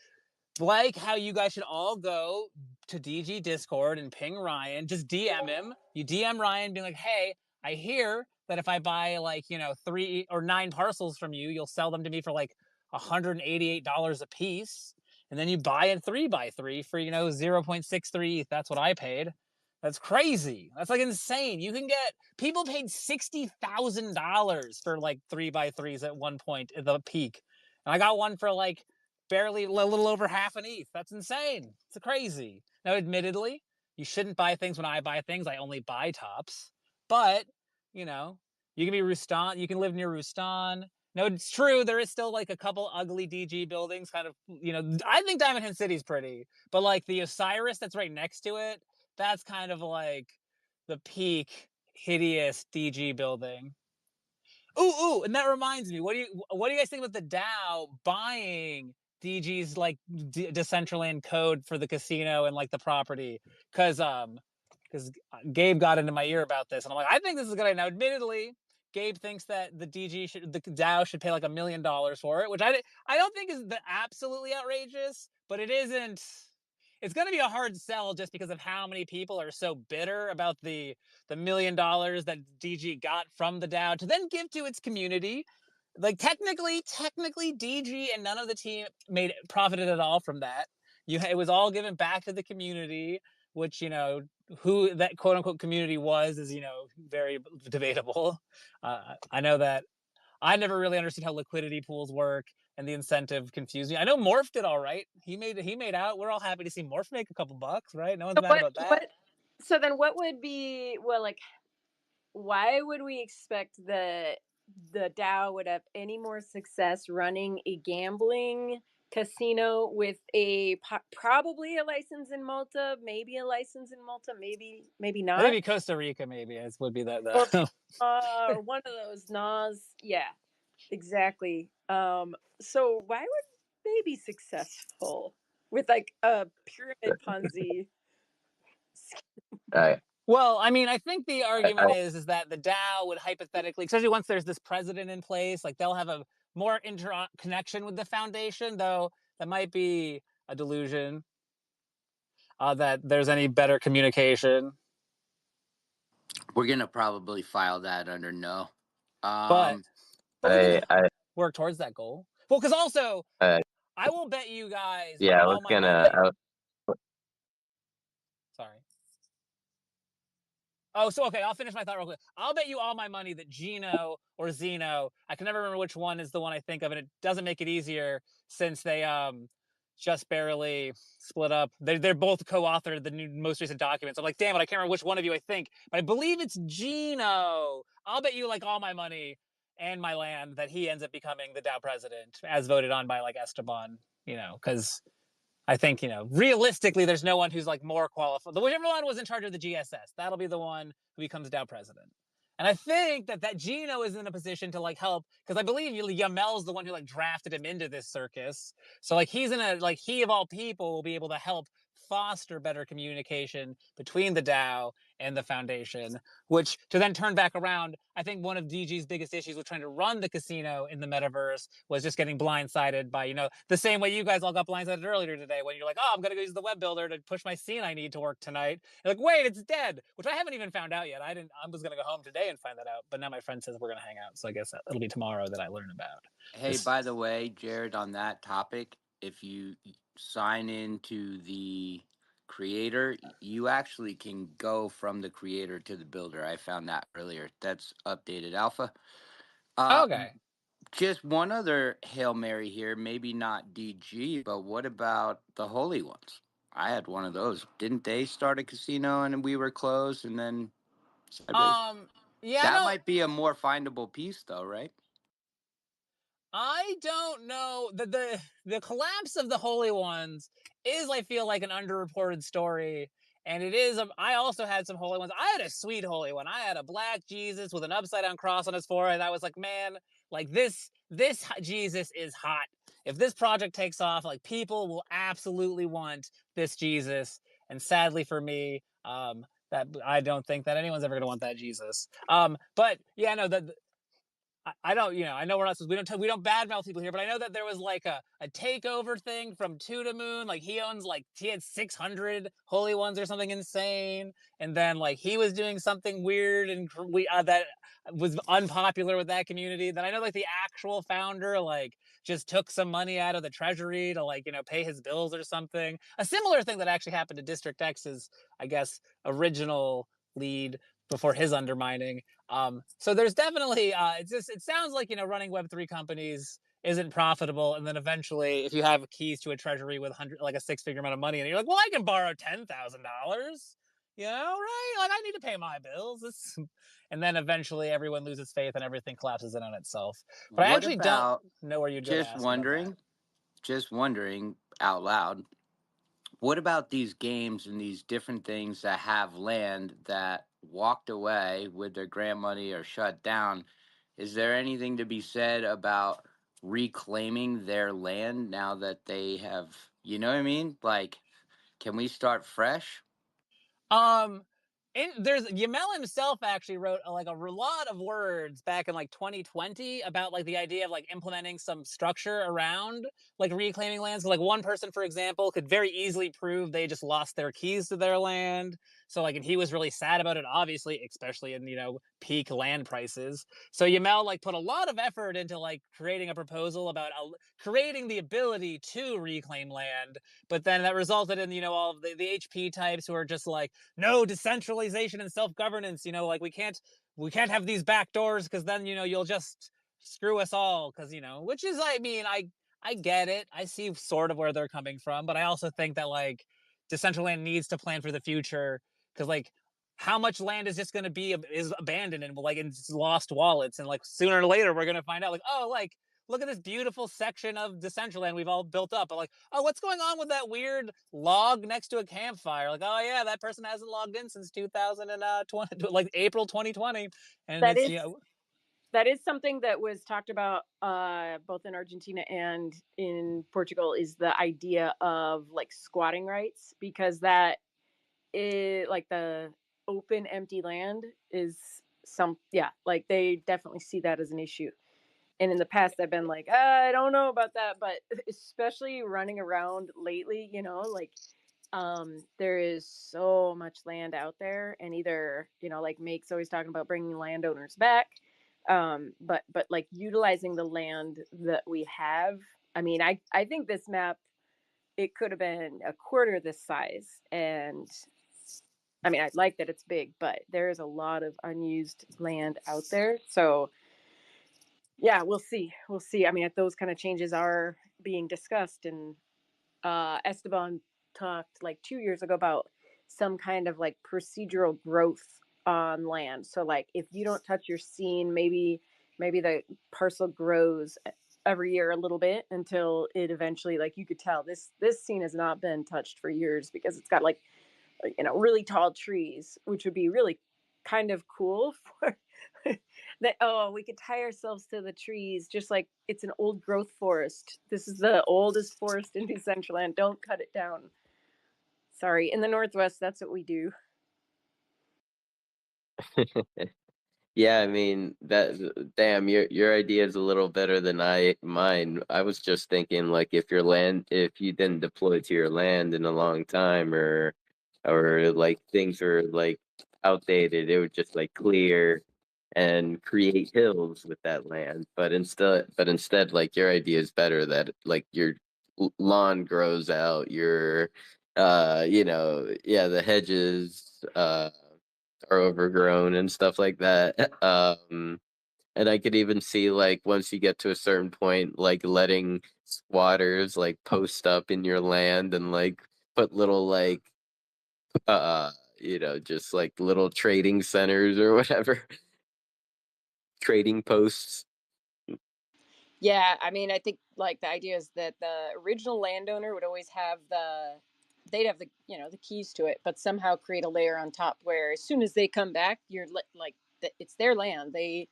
like how you guys should all go to DG Discord and ping Ryan. Just DM him. You DM Ryan being like, hey, I hear that if I buy 3 or 9 parcels from you, you'll sell them to me for like $188 a piece. And then you buy a 3x3 for 0.63 ETH. That's what I paid. That's crazy. That's like insane. You can get people paid $60,000 for like 3x3s at one point at the peak. And I got one for like barely a little over half an ETH. That's insane. It's crazy. Now, admittedly, you shouldn't buy things when I buy things. I only buy tops. But, you can be Rustan. You can live near Rustan. No, it's true. There is still like a couple ugly DG buildings, kind of, I think Diamond Head City's pretty. But like the Osiris that's right next to it, that's kind of like the peak hideous DG building. Ooh, and that reminds me. What do you guys think about the DAO buying DG's like Decentraland code for the casino and like the property? Because Gabe got into my ear about this, and I'm like, I think this is a good idea. Now, admittedly, Gabe thinks that the DAO should pay like $1 million for it, which I don't think is absolutely outrageous, but it isn't. It's going to be a hard sell just because of how many people are so bitter about the $1 million that DG got from the DAO to then give to its community. Like technically, DG and none of the team profited at all from that. It was all given back to the community, which who that quote unquote community was is very debatable. I know that I never really understood how liquidity pools work, and the incentive confused me. I know Morph did all right. He made out. We're all happy to see Morph make a couple bucks, right? No one's mad about that. So then what would be, why would we expect the DAO would have any more success running a gambling casino with probably a license in Malta, maybe a license in Malta, maybe not. Maybe Costa Rica, would be that. Or one of those NAS. Yeah, exactly. So why would they be successful with like a pyramid Ponzi? Well, I mean, I think the argument is that the DAO would hypothetically, especially once there's this president in place, like they'll have a more interconnection with the foundation, though that might be a delusion. That there's any better communication. We're gonna probably file that under no. But Um, we can I work towards that goal. Well, because also uh, I will bet you guys yeah, I was all my gonna. money. Sorry. Oh, so okay, I'll finish my thought real quick. I'll bet you all my money that Gino or Zeno, I can never remember which one is the one I think of, and it doesn't make it easier since they just barely split up. They're both co-authored the most recent documents. I'm like, damn it, I can't remember which one of you I think, but I believe it's Gino. I'll bet you like all my money and my land that he ends up becoming the DAO president, as voted on by like Esteban. Because I think, realistically, there's no one who's like more qualified. Whichever one was in charge of the GSS, that'll be the one who becomes DAO president. And I think that Gino is in a position to like help, because I believe Yamel's the one who like drafted him into this circus. So like he's in a like he of all people will be able to help foster better communication between the DAO and the foundation, which to then turn back around, I think one of DG's biggest issues with trying to run the casino in the metaverse was just getting blindsided by, the same way you guys all got blindsided earlier today when you're like, oh, I'm going to go use the web builder to push my scene I need to work tonight. You're like, wait, it's dead, which I haven't even found out yet. I was going to go home today and find that out, but now my friend says we're going to hang out. So I guess it'll be tomorrow that I learn about. hey, by the way, Jared, on that topic, if you sign into the creator, you actually can go from the creator to the builder. I found that earlier. That's updated alpha. Uh, Okay. just one other Hail Mary here, maybe not DG, but what about the Holy Ones? I had one of those. Didn't they start a casino and we were closed and then sideways? Yeah, That no, might be a more findable piece though, right? I don't know. The collapse of the Holy Ones is, I feel like, an underreported story. And it is, I also had some Holy Ones. I had a sweet Holy One. I had a black Jesus with an upside down cross on his forehead. I was like, man, like this Jesus is hot. If this project takes off, like people will absolutely want this Jesus. And sadly for me, that I don't think that anyone's ever going to want that Jesus. But yeah, no, I don't, I know we're not supposed, we don't badmouth people here, but I know that there was like a takeover thing from Two to Moon. Like he had 600 Holy Ones or something insane. And then like he was doing something weird and that was unpopular with that community. Then I know like the actual founder like just took some money out of the treasury to like, pay his bills or something. A similar thing that actually happened to District X's, I guess, original lead before his undermining. So there's definitely it sounds like running Web3 companies isn't profitable, and then eventually if you have keys to a treasury with like a six-figure amount of money, and you're like, well, I can borrow $10,000, right? Like I need to pay my bills. And then eventually everyone loses faith and everything collapses in on itself. But I What actually don't about know where you'd go to just ask about that. wondering out loud, what about these games and these different things that have land that walked away with their grant money or shut down? Is there anything to be said about reclaiming their land now that they have, you know what I mean? Like, can we start fresh? Um, there's Yamel himself actually wrote like a lot of words back in like 2020 about like the idea of like implementing some structure around like reclaiming lands. So, like one person, for example, could very easily prove they just lost their keys to their land. So like, and he was really sad about it, obviously, especially in peak land prices. So Yamel like put a lot of effort into like creating a proposal about creating the ability to reclaim land, but then that resulted in all of the HP types who are just like, no decentralization and self-governance, like we can't have these back doors because then you'll just screw us all, because which is, I mean, I get it. I see sort of where they're coming from, but I also think that like Decentraland needs to plan for the future, because like how much land is just going to be is abandoned and like in lost wallets, and like sooner or later we're going to find out like, oh, like look at this beautiful section of Decentraland we've all built up. But like, oh, what's going on with that weird log next to a campfire? Like, oh yeah, that person hasn't logged in since 2020, like April 2020, and That it's is that is something that was talked about both in Argentina and in Portugal, is the idea of like squatting rights, because that is like the open empty land is like they definitely see that as an issue. And in the past, I've been like, I don't know about that. But especially running around lately, like there is so much land out there, and either like Make's always talking about bringing landowners back, but like utilizing the land that we have. I mean, I think this map, it could have been a quarter this size, and I mean, I like that it's big, but there is a lot of unused land out there. So yeah, we'll see. I mean, if those kind of changes are being discussed, and Esteban talked like 2 years ago about some kind of like procedural growth on land. So like if you don't touch your scene, maybe the parcel grows every year a little bit until it eventually, like, you could tell this scene has not been touched for years because it's got like really tall trees, which would be really kind of cool for that. Oh, we could tie ourselves to the trees just like it's an old growth forest. This is the oldest forest in Decentraland. Don't cut it down. Sorry, in the Northwest, that's what we do. Yeah, I mean that damn your idea is a little better than mine. I was just thinking like if you didn't deploy to your land in a long time or like things are like outdated, it would just like clear and create hills with that land. But instead like your idea is better that like your lawn grows out, your yeah, the hedges are overgrown and stuff like that. And I could even see like once you get to a certain point, like letting squatters like post up in your land and like put little like just like little trading centers or whatever, trading posts. Yeah, I mean, I think like the idea is that the original landowner would always have they'd have the keys to it, but somehow create a layer on top where as soon as they come back, like it's their land. They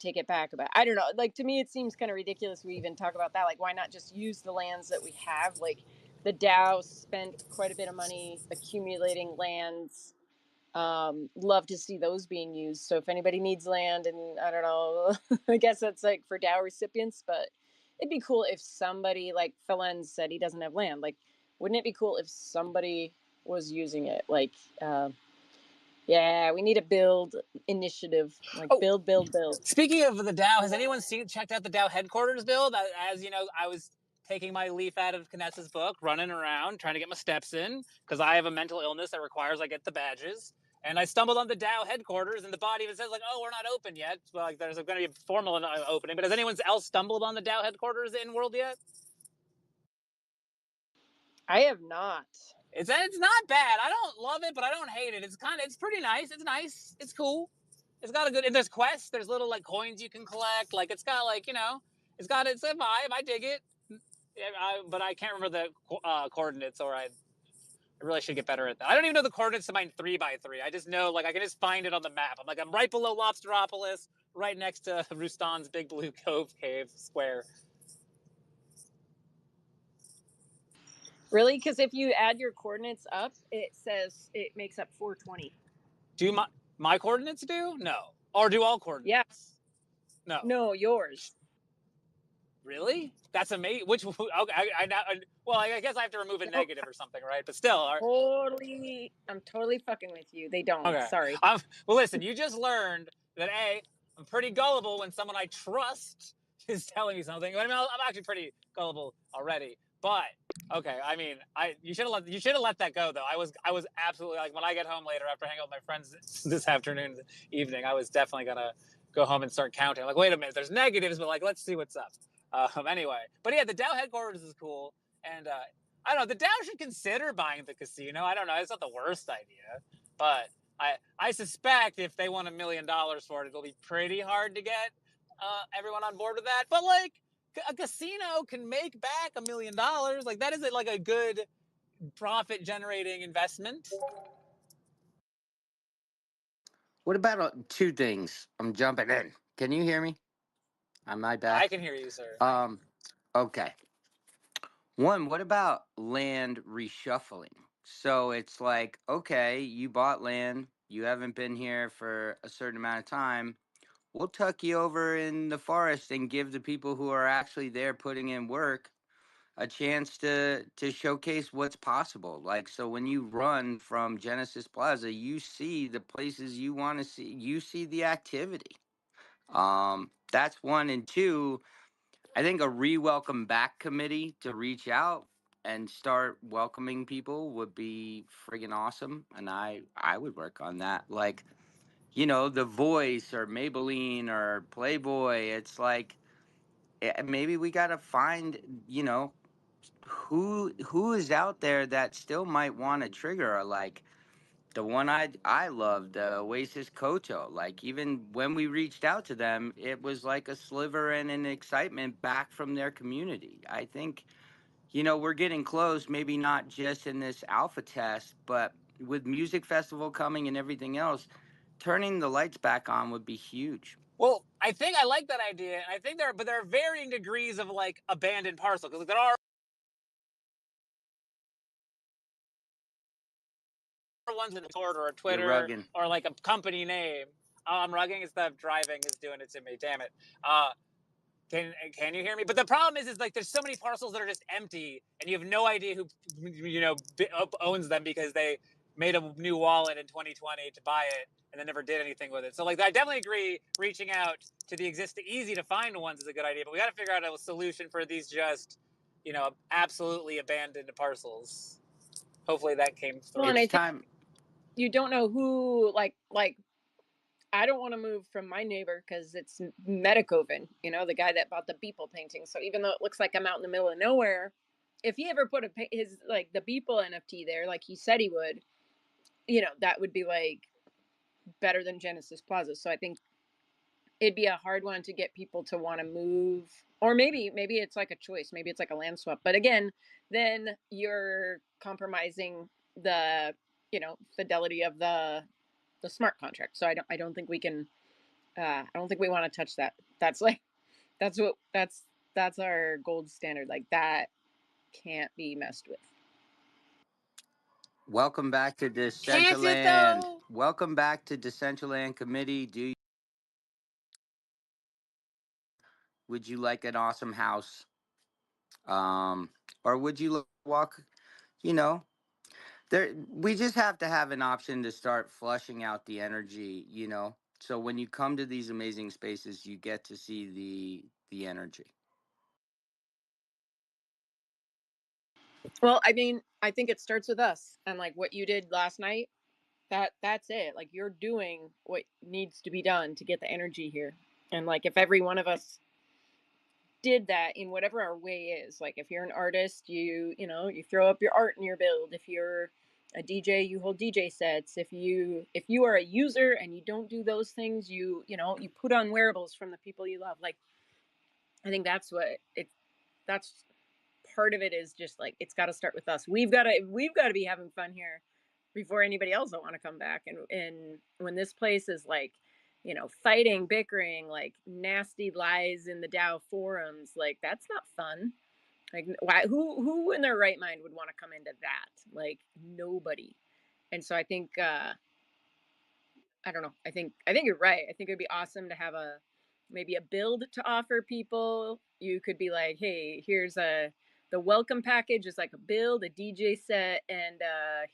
take it back. About, I don't know, like to me it seems kind of ridiculous we even talk about that. Like, why not just use the lands that we have? Like the Dow spent quite a bit of money accumulating lands. Love to see those being used. So if anybody needs land, and I don't know, I guess that's like for Dow recipients, but it'd be cool if somebody, like Felens said, he doesn't have land. Like, wouldn't it be cool if somebody was using it? Like, yeah, we need a build initiative. Like, Oh, build. speaking of the Dow, has anyone checked out the Dow headquarters build? As you know, I was taking my leaf out of Kness's book, running around trying to get my steps in because I have a mental illness that requires I get the badges. And I stumbled on the Dow headquarters, and the body even says like, "Oh, we're not open yet." Well, like, there's going to be a formal opening. But has anyone else stumbled on the Dow headquarters in World yet? I have not. It's not bad. I don't love it, but I don't hate it. It's pretty nice. It's nice. It's cool. It's got a good, and there's quests. There's little like coins you can collect. Like it's got like it's a vibe. I dig it. But I can't remember the coordinates, or I really should get better at that. I don't even know the coordinates to mine 3x3. I just know like I can just find it on the map. I'm right below Lobsteropolis, right next to Rustan's Big Blue Cove Cave Square. Really? Because if you add your coordinates up, it says it makes up 420. Do my coordinates do? No. Or do all Yeah. coordinates? No. No, yours. Really? That's amazing. Which okay, I guess I have to remove a Nope. negative or something, right? But still, I'm totally fucking with you. They don't. okay. Sorry. Well, listen, you just learned that I'm pretty gullible when someone I trust is telling me something. I mean, I'm actually pretty gullible already. But okay, I mean, you should have let that go though. I was absolutely like when I get home later after hanging out with my friends this afternoon, evening, I was definitely gonna go home and start counting. Like, wait a minute, there's negatives, but like, let's see what's up. Anyway, but yeah, the Dow headquarters is cool, and I don't know. The Dow should consider buying the casino. I don't know. It's not the worst idea, but I suspect if they want $1 million for it, it'll be pretty hard to get everyone on board with that. But like a casino can make back $1 million. Like that is like a good profit generating investment. What about two things? I'm jumping in. Can you hear me? Am I I back? can hear you, sir. Okay. One, what about land reshuffling? So it's like, okay, you bought land, you haven't been here for a certain amount of time. we'll tuck you over in the forest and give the people who are actually there putting in work a chance to showcase what's possible. Like, so when you run from Genesis Plaza, you see the places you want to see. You see the activity. That's one. And two, I think a re-welcome back committee to reach out and start welcoming people would be friggin' awesome. And I would work on that. Like, The Voice or Maybelline or Playboy. It's like, maybe we got to find, who is out there that still might want to trigger, like the one I loved, the Oasis Koto. Like, even when we reached out to them, it was like a sliver and an excitement back from their community. I think, we're getting close, maybe not just in this alpha test, but with music festival coming and everything else, turning the lights back on would be huge. Well, I think I like that idea. I think there are varying degrees of like abandoned parcel, because there are ones in Discord or a You're Twitter rugging. or like a company name. Oh, I'm rugging. It's the driving is doing it to me. Damn it. Can you hear me? But the problem is like there's so many parcels that are just empty, and you have no idea who owns them because they made a new wallet in 2020 to buy it and then never did anything with it. So like I definitely agree, reaching out to the existing easy to find ones is a good idea, but we got to figure out a solution for these just absolutely abandoned parcels. Hopefully that came through. Well, and I It's think time. you don't know who like I don't want to move from my neighbor because it's Metakoven, the guy that bought the Beeple painting. So even though it looks like I'm out in the middle of nowhere, if he ever put his like the Beeple NFT there, like he said he would, that would be like better than Genesis Plaza. So I think it'd be a hard one to get people to want to move, or maybe it's like a choice, maybe it's like a land swap. But again, then you're compromising the fidelity of the smart contract. So I don't think we can. I don't think we want to touch that. That's like that's our gold standard. Like that can't be messed with. Welcome back to Can't it Decentraland. though? Welcome back to Decentraland Committee. Would you like an awesome house? Or would you walk, you know, we just have to have an option to start flushing out the energy. So when you come to these amazing spaces, you get to see the energy. Well, I mean, I think it starts with us and like what you did last night. That's it. Like you're doing what needs to be done to get the energy here. And like if every one of us did that in whatever our way is, like if you're an artist, you throw up your art in your build. If you're a DJ, you hold DJ sets. If you are a user and you don't do those things, you put on wearables from the people you love. Like I think that's part of it is just like it's got to start with us. We've got to be having fun here before anybody else will want to come back. And when this place is like, fighting, bickering, like nasty lies in the Dow forums, like that's not fun. Like why? Who in their right mind would want to come into that? Like nobody. And so I think I don't know. I think you're right. I think it'd be awesome to have maybe a build to offer people. You could be like, hey, here's the welcome package is like a build, a DJ set, and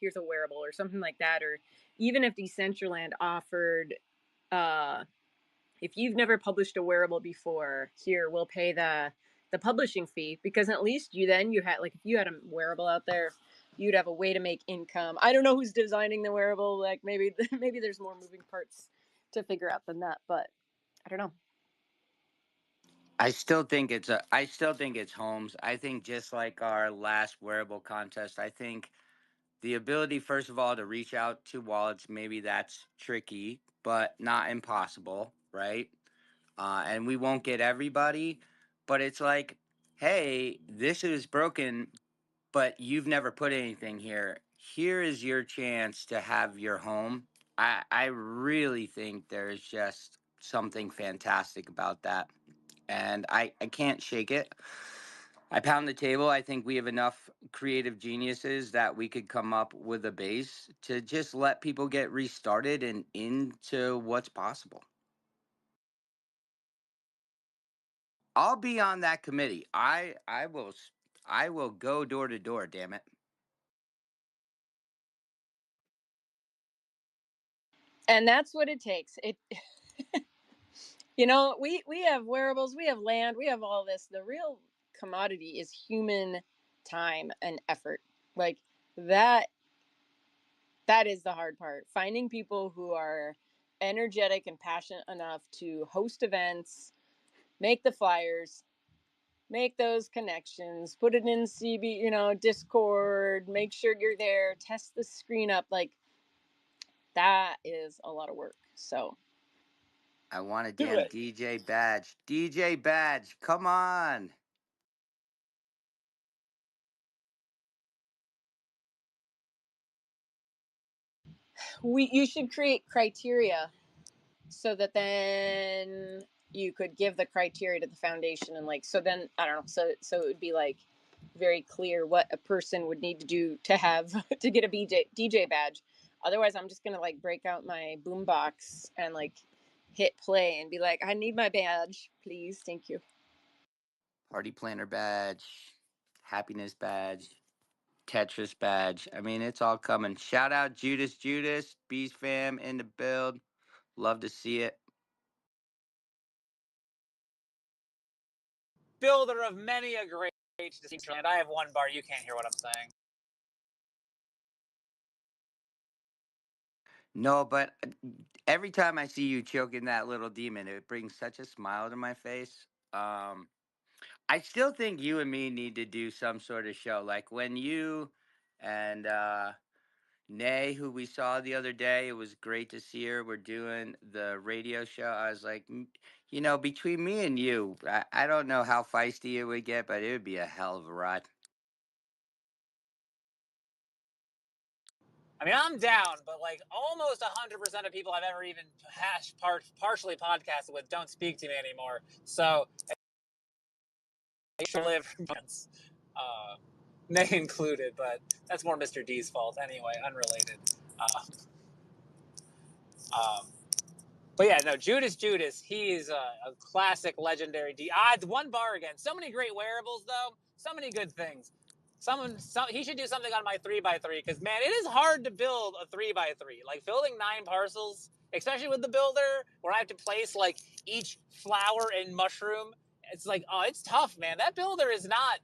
here's a wearable or something like that. Or even if Decentraland offered, uh, if you've never published a wearable before, here we'll pay the publishing fee, because at least you had like if you had a wearable out there, you'd have a way to make income. I don't know who's designing the wearable. Like maybe maybe there's more moving parts to figure out than that, but I don't know. I still think it's homes. I think just like our last wearable contest, I think the ability, first of all, to reach out to wallets, maybe that's tricky, but not impossible, right? And we won't get everybody, but it's like, hey, this is broken, but you've never put anything here. Here is your chance to have your home. I really think there's just something fantastic about that. And I can't shake it. I pound the table. I think we have enough creative geniuses that we could come up with a base to just let people get restarted and into what's possible. I'll be on that committee. I will go door to door. Damn it. And that's what it takes. It you know, we have wearables, we have land, we have all this. The real commodity is human time and effort. Like that that is the hard part. Finding people who are energetic and passionate enough to host events, make the flyers, make those connections, put it in CB, Discord, make sure you're there, test the screen up. Like that is a lot of work. So I want a Do damn it. DJ badge. DJ badge, come on. you should create criteria so that then you could give the criteria to the foundation, and like so then I don't know, so it would be like very clear what a person would need to do to have to get a DJ badge. Otherwise I'm just gonna like break out my boombox and like hit play and be like, I need my badge, please, thank you. Party planner badge, happiness badge, Tetris badge. I mean, it's all coming. Shout out Judas, Beast fam in the build. Love to see it. Builder of many a great Decentraland. I have one bar. You can't hear what I'm saying. No, but every time I see you choking that little demon, it brings such a smile to my face. I still think you and me need to do some sort of show. Like when you and Nay, who we saw the other day, it was great to see her. We're doing the radio show. I was like, between me and you, I don't know how feisty it would get, but it would be a hell of a ride. I mean, I'm down, but like almost 100% of people I've ever even partially podcasted with don't speak to me anymore. So I should live, uh, Nay included, but that's more Mr. D's fault anyway, unrelated. Uh, um, But yeah, no, Judas, he's a classic, legendary D. One bar again. So many great wearables, though. So many good things. He should do something on my 3x3 because man, it is hard to build a 3x3. Like building 9 parcels, especially with the builder, where I have to place like each flower and mushroom. It's like, oh, it's tough, man. That builder is not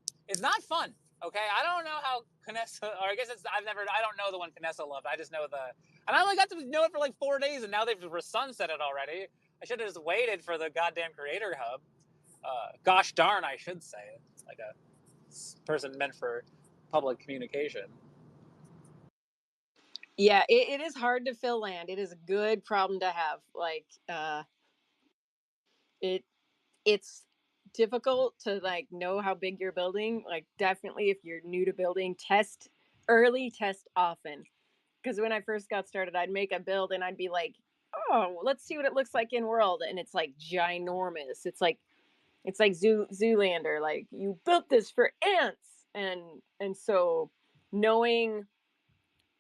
fun. Okay, I don't know how Canessa, or I guess I don't know the one Canessa loved. I just know and I only got to know it for like 4 days, and now they've sunset it already. I should have just waited for the goddamn Creator Hub. Gosh darn, I should say. It's like a person meant for public communication. Yeah, it is hard to fill land. It is a good problem to have. Like it it's difficult to like know how big you're building. Like definitely if you're new to building, test early, test often. Because when I first got started, I'd make a build and I'd be like, oh, let's see what it looks like in world, and it's like ginormous. It's like Zoolander. Like you built this for ants, and so knowing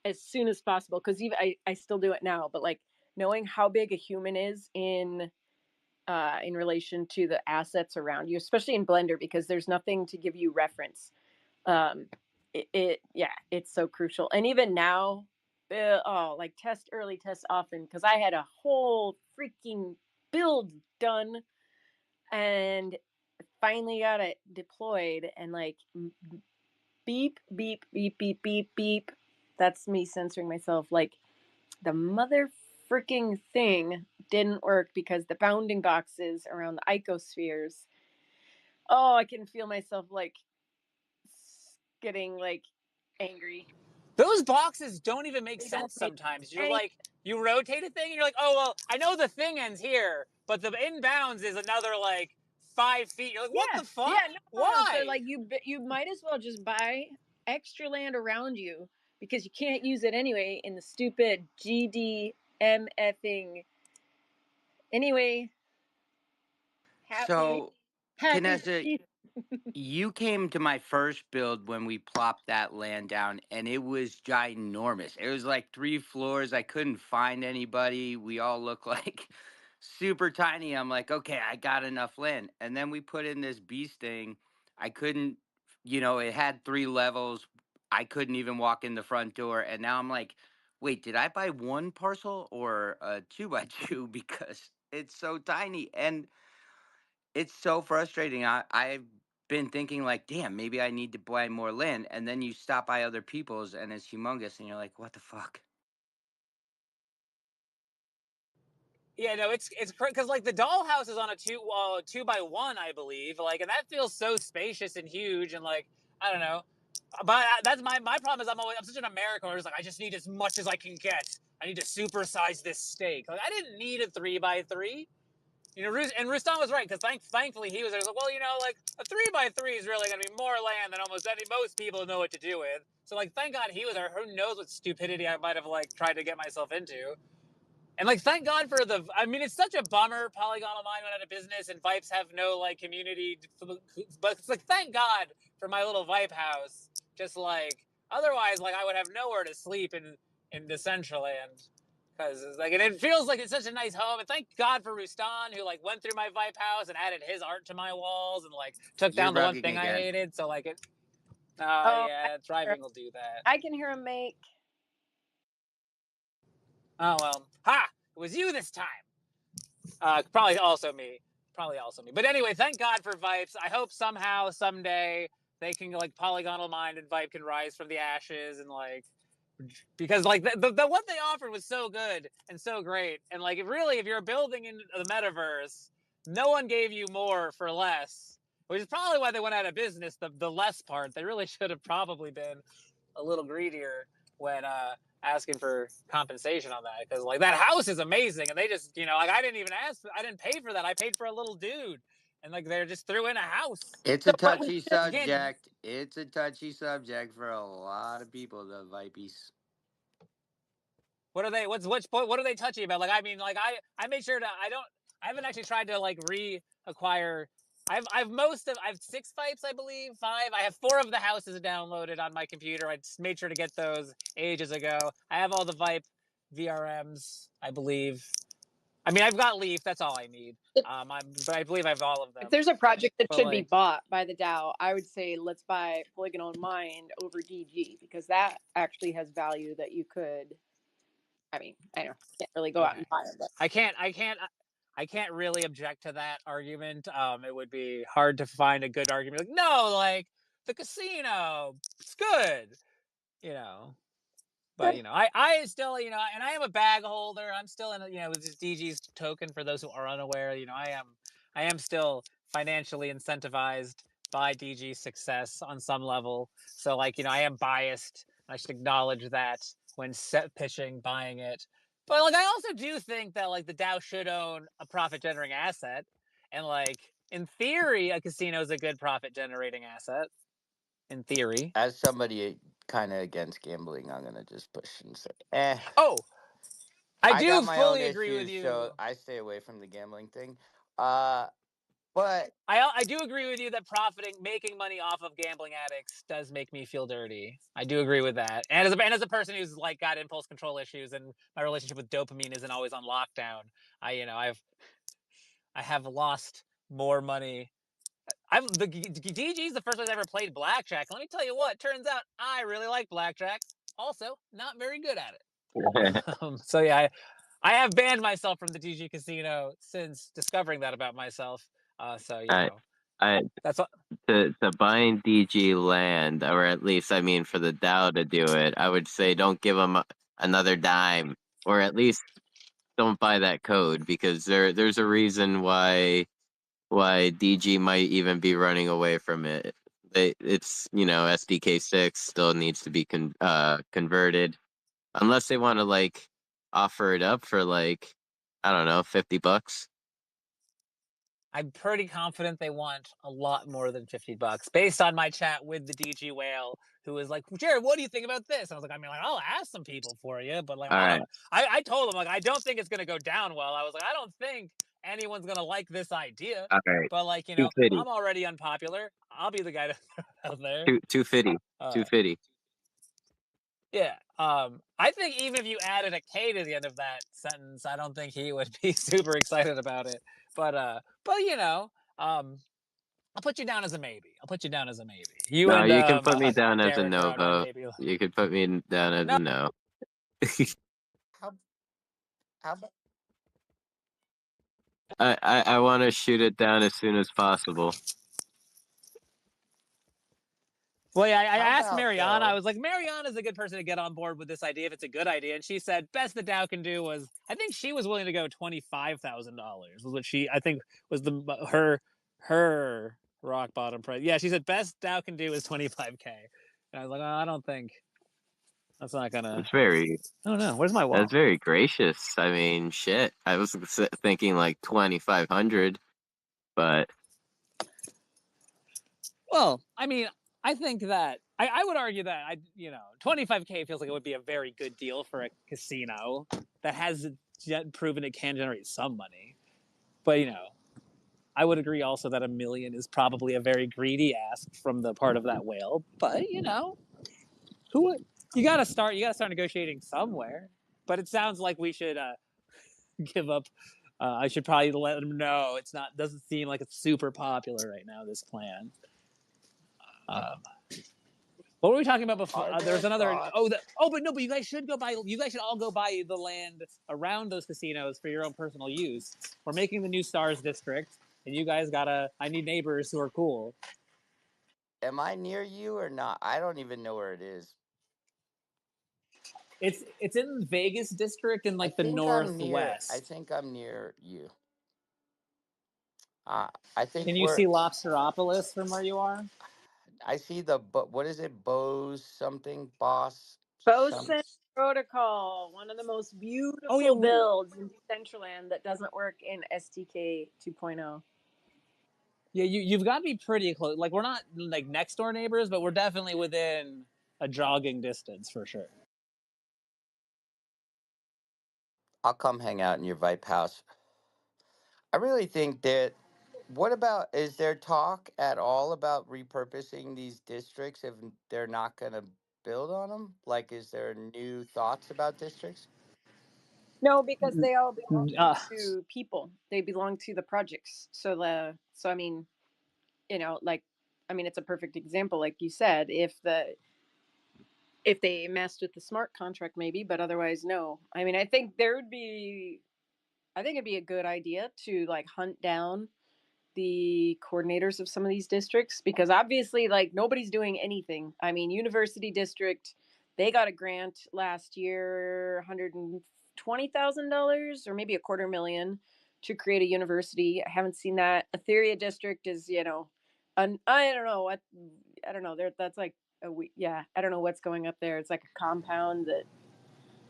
as soon as possible, because even I still do it now, but like knowing how big a human is in relation to the assets around you, especially in Blender, because there's nothing to give you reference. Yeah, it's so crucial. And even now, like test early, test often, because I had a whole freaking build done and finally got it deployed, and like beep, beep, beep, beep, beep, beep. That's me censoring myself. Like the mother freaking thing didn't work because the bounding boxes around the icospheres. Oh, I can feel myself like getting like angry. Those boxes don't even make They don't sense make sometimes. You're any. like, you rotate a thing and you're like, oh, well, I know the thing ends here, but the inbounds is another like 5 feet. You're like, what Yeah, the fuck? yeah, no. So Why? like you might as well just buy extra land around you because you can't use it anyway in the stupid GDMFing. Anyway, happy So, happy. Kanessa, you came to my first build when we plopped that land down, and it was ginormous. It was like 3 floors. I couldn't find anybody. We all look like super tiny. I'm like, okay, I got enough land. And then we put in this beast thing. I couldn't, it had 3 levels. I couldn't even walk in the front door. And now I'm like, wait, did I buy one parcel or a 2x2? Because it's so tiny. And it's so frustrating. I've been thinking like, damn, maybe I need to buy more land. And then you stop by other people's and it's humongous. And you're like, what the fuck? Yeah, no, it's because like the dollhouse is on a 2x1, I believe, like, and that feels so spacious and huge, and like I don't know, but that's my problem is I'm such an American where it's like I just need as much as I can get. I need to supersize this steak. Like I didn't need a 3x3. And Rustam was right because thankfully he was there. Like, well, like a 3x3 is really going to be more land than most people know what to do with. So like, thank God he was there. Who knows what stupidity I might have like tried to get myself into. And like, thank God for it's such a bummer. Polygonal Mind went out of business, and Vipes have no like community. But it's like, thank God for my little Vipe house. Just like, otherwise, like I would have nowhere to sleep in Decentraland, because like, and it feels like it's such a nice home. And thank God for Rustan, who like went through my Vipe house and added his art to my walls, and like took You're down the one bugging thing I again. hated. So like it. Oh, Yeah, driving will do that. I can hear him make. Oh well, ha! It was you this time. Probably also me. But anyway, thank God for Vipes. I hope somehow, someday, they can like Polygonal Mind and Vipe can rise from the ashes, and like, because like the what they offered was so good and so great, and like if you're building in the metaverse, no one gave you more for less, which is probably why they went out of business. The less part, they really should have probably been a little greedier when asking for compensation on that, because like that house is amazing, and they just like I didn't pay for that. I paid for a little dude, and like they just threw in a house. It's a So what we touchy should You can't. subject. It's a touchy subject for a lot of people, the Vipies. What are they? Which point? What are they touchy about? Like I made sure to I haven't actually tried to like reacquire. I have 6 Vipes, I believe, 5. I have 4 of the houses downloaded on my computer. I just made sure to get those ages ago. I have all the Vipe VRMs, I believe. I mean, I've got Leaf. That's all I need. But I believe I have all of them. If there's a project that But should be like, bought by the DAO, I would say let's buy Polygonal Mind over DG, because that actually has value that you could. I mean, I know can't really go out okay, and buy it, but I can't really object to that argument. It would be hard to find a good argument. Like, no, like the casino, it's good, you know. But I still, and I am a bag holder. I'm still in, with this DG's token. For those who are unaware, I am still financially incentivized by DG's success on some level. So, like, I am biased. I should acknowledge that when pitching, buying it. But like, I also do think that like the DAO should own a profit generating asset, and like in theory, a casino is a good profit generating asset. In theory. As somebody kind of against gambling, I'm gonna just push and say, eh. Oh, I I got do my own fully agree with issues, so you. I stay away from the gambling thing. But I do agree with you that making money off of gambling addicts does make me feel dirty. I do agree with that. And as a person who's like got impulse control issues, and my relationship with dopamine isn't always on lockdown, I have lost more money. DG's the first place I ever played blackjack. Let me tell you what, turns out I really like blackjack. Also, not very good at it. So yeah, I have banned myself from the DG casino since discovering that about myself. So I, I that's what. to buying DG land, or at least I mean for the DAO to do it, I would say don't give them another dime, or at least don't buy that code, because there's a reason why DG might even be running away from it. It's SDK6 still needs to be converted, unless they want to like offer it up for like, I don't know, $50. I'm pretty confident they want a lot more than $50 based on my chat with the DG whale, who was like, Jared, what do you think about this? I was like, I mean, like, I'll ask some people for you, but like, All I right, don't. I told him like I don't think it's gonna go down well. I was like, I don't think anyone's gonna like this idea. all right, But like, 250, I'm already unpopular. I'll be the guy to throw it out there. 250, Uh, 250. Yeah. I think even if you added a K to the end of that sentence, I don't think he would be super excited about it. But you know, I'll put you down as a maybe. I'll put you down as a maybe. You No, and you can put me down as a Derek are no on my vote. maybe. You could put me down as No. a no. How how about I want to shoot it down as soon as possible. Well, yeah, I how asked about Mariana. I though? was like, Mariana's a good person to get on board with this idea if it's a good idea. And she said, best the Dow can do was, I think she was willing to go $25,000 was what I think was her rock bottom price. Yeah, she said best Dow can do is 25K. And I was like, oh, I don't think that's not gonna. That's very I don't know. Where's my that's wallet? very gracious. I mean, shit. I was thinking like 2,500, but Well, I mean, I think that I would argue that 25K feels like it would be a very good deal for a casino that has proven it can generate some money. But I would agree also that 1 million is probably a very greedy ask from the part of that whale. But who would you got to start? You got to start negotiating somewhere. But it sounds like we should give up. I should probably let them know it's not. Doesn't seem like it's super popular right now. This plan. Um, what were we talking about before? Are There's there another. Oh, thoughts? but you guys should go buy. You guys should all go buy the land around those casinos for your own personal use. We're making the new Stars District, and you guys gotta. I need neighbors who are cool. Am I near you or not? I don't even know where it is. It's in Vegas district in I like the think I'm near. I northwest. think I'm near you. I think Can you we're. see Lobsteropolis from where you are? I see the. But what is it? Bose something. Boss. Some. Bosun Protocol, one of the most Oh yeah, beautiful builds in Decentraland that doesn't work in STK 2.0. yeah. You've got to be pretty close. Like we're not like next door neighbors, but we're definitely within a jogging distance for sure. I'll come hang out in your Vipe house. I really think that. What about? Is there talk at all about repurposing these districts if they're not going to build on them? Like, is there new thoughts about districts? No, because they all belong Uh, to people. They belong to the projects. So I mean, like I mean it's a perfect example like you said if they messed with the smart contract maybe, but otherwise no. I mean, I think it'd be a good idea to like hunt down the coordinators of some of these districts because obviously like nobody's doing anything. I mean, University District, they got a grant last year, $120,000 or maybe a quarter million to create a university. I haven't seen that. Etheria District is, I don't know what I don't know. There that's like yeah, I don't know what's going up there. It's like a compound that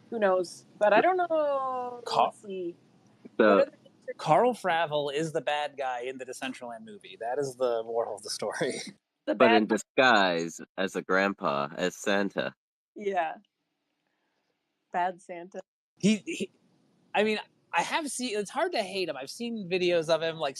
who knows. But I don't know. Car- Let's see. What so other districts? Carl Fravel is the bad guy in the Decentraland movie. That is the moral of the story. The but bad in disguise as a grandpa, as Santa. yeah, bad Santa. he I mean, I have seen. It's hard to hate him. I've seen videos of him like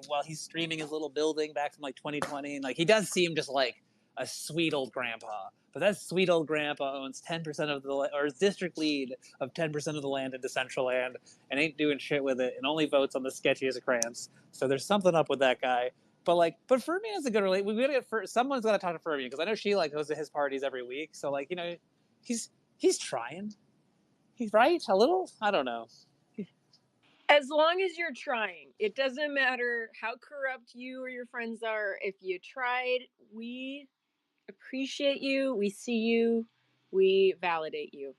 while he's streaming his little building back from like 2020, and like he does seem just like a sweet old grandpa. But that sweet old grandpa owns 10% of the or is district lead of 10% of the land in Decentraland and ain't doing shit with it, and only votes on the sketchiest of crayons. So there's something up with that guy. But Fermion is a good relate. We gotta get someone's gotta talk to Fermion because I know she like goes to his parties every week. So like he's trying. He's right a little. I don't know. As long as you're trying, it doesn't matter how corrupt you or your friends are. If you tried, we appreciate you, we see you, we validate you.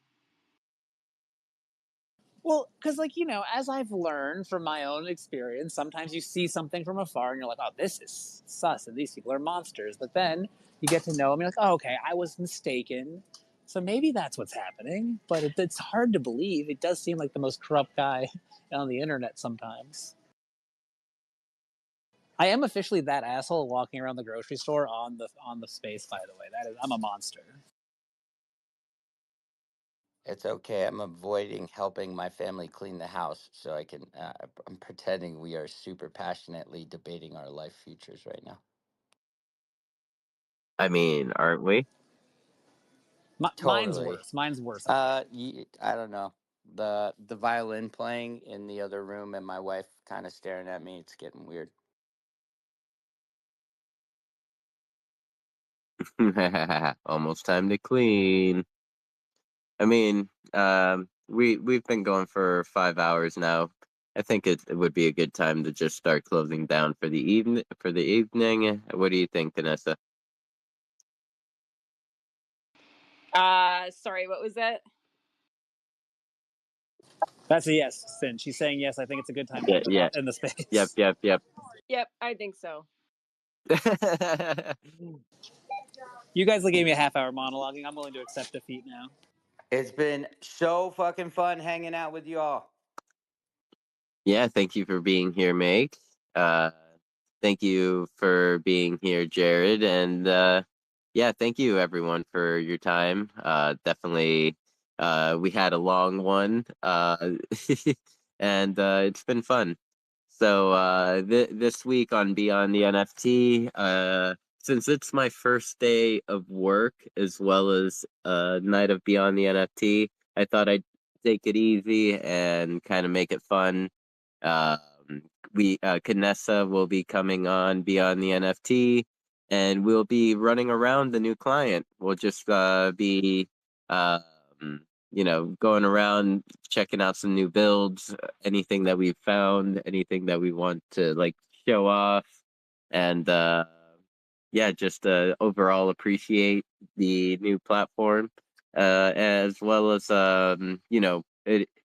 Well, because as I've learned from my own experience, sometimes you see something from afar and you're like, "Oh, this is sus," and these people are monsters. But then you get to know them, and you're like, "Oh, okay, I was mistaken." So maybe that's what's happening. But it's hard to believe. It does seem like the most corrupt guy on the internet sometimes. I am officially that asshole walking around the grocery store on the space. By the way, I'm a monster. It's okay. I'm avoiding helping my family clean the house so I can. I'm pretending we are super passionately debating our life futures right now. I mean, aren't we? Mine's Totally. worse. Mine's worse. I don't know. The violin playing in the other room and my wife kind of staring at me. It's getting weird. Almost time to clean. I mean, we've been going for 5 hours now. I think it would be a good time to just start closing down for the evening. For the evening, what do you think, Vanessa? Sorry, what was that? That's a yes, Sin. She's saying yes. I think it's a good time to Yeah, end yeah, in the space. yep. Yep, I think so. You guys gave me a half-hour monologuing. I'm willing to accept defeat now. It's been so fucking fun hanging out with you all. Yeah, thank you for being here, Meg. Uh, thank you for being here, Jared, and yeah, thank you everyone for your time. Definitely, we had a long one, and it's been fun. So this week on Beyond the NFT, since it's my first day of work as well as night of Beyond the NFT, I thought I'd take it easy and kind of make it fun. Um, we Kanessa will be coming on Beyond the NFT, and we'll be running around the new client. We'll just be, going around checking out some new builds, anything that we've found, anything that we want to like show off, and yeah, just overall appreciate the new platform, as well as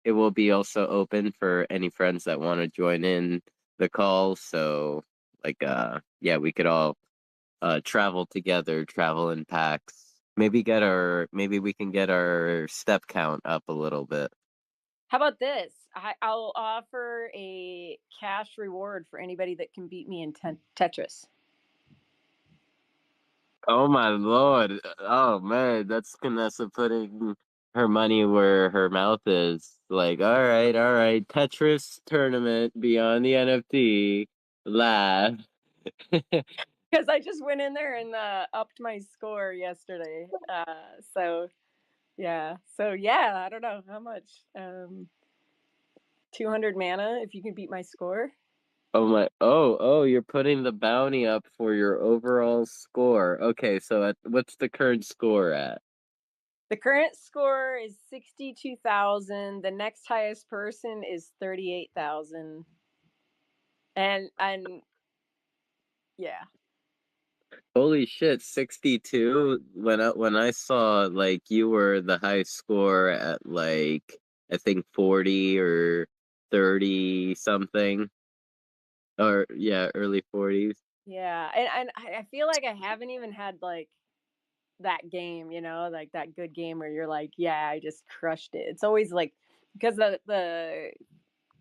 it will be also open for any friends that want to join in the call. So like yeah, we could all travel together, travel in packs. Maybe we can get our step count up a little bit. How about this? I'll offer a cash reward for anybody that can beat me in Tetris. Oh my lord. Oh man, that's Vanessa putting her money where her mouth is. Like, all right, Tetris tournament beyond the NFT. Laugh. Because I just went in there and upped my score yesterday. So yeah, I don't know how much. 200 mana if you can beat my score. Oh, you're putting the bounty up for your overall score. Okay, so what's the current score at? The current score is 62,000. The next highest person is 38,000. And yeah. Holy shit, 62. When I saw like you were the high score at like I think 40 or 30 something. Or yeah, early 40s. Yeah. And I feel like I haven't even had like that game, like that good game where you're like, yeah, I just crushed it. It's always like because the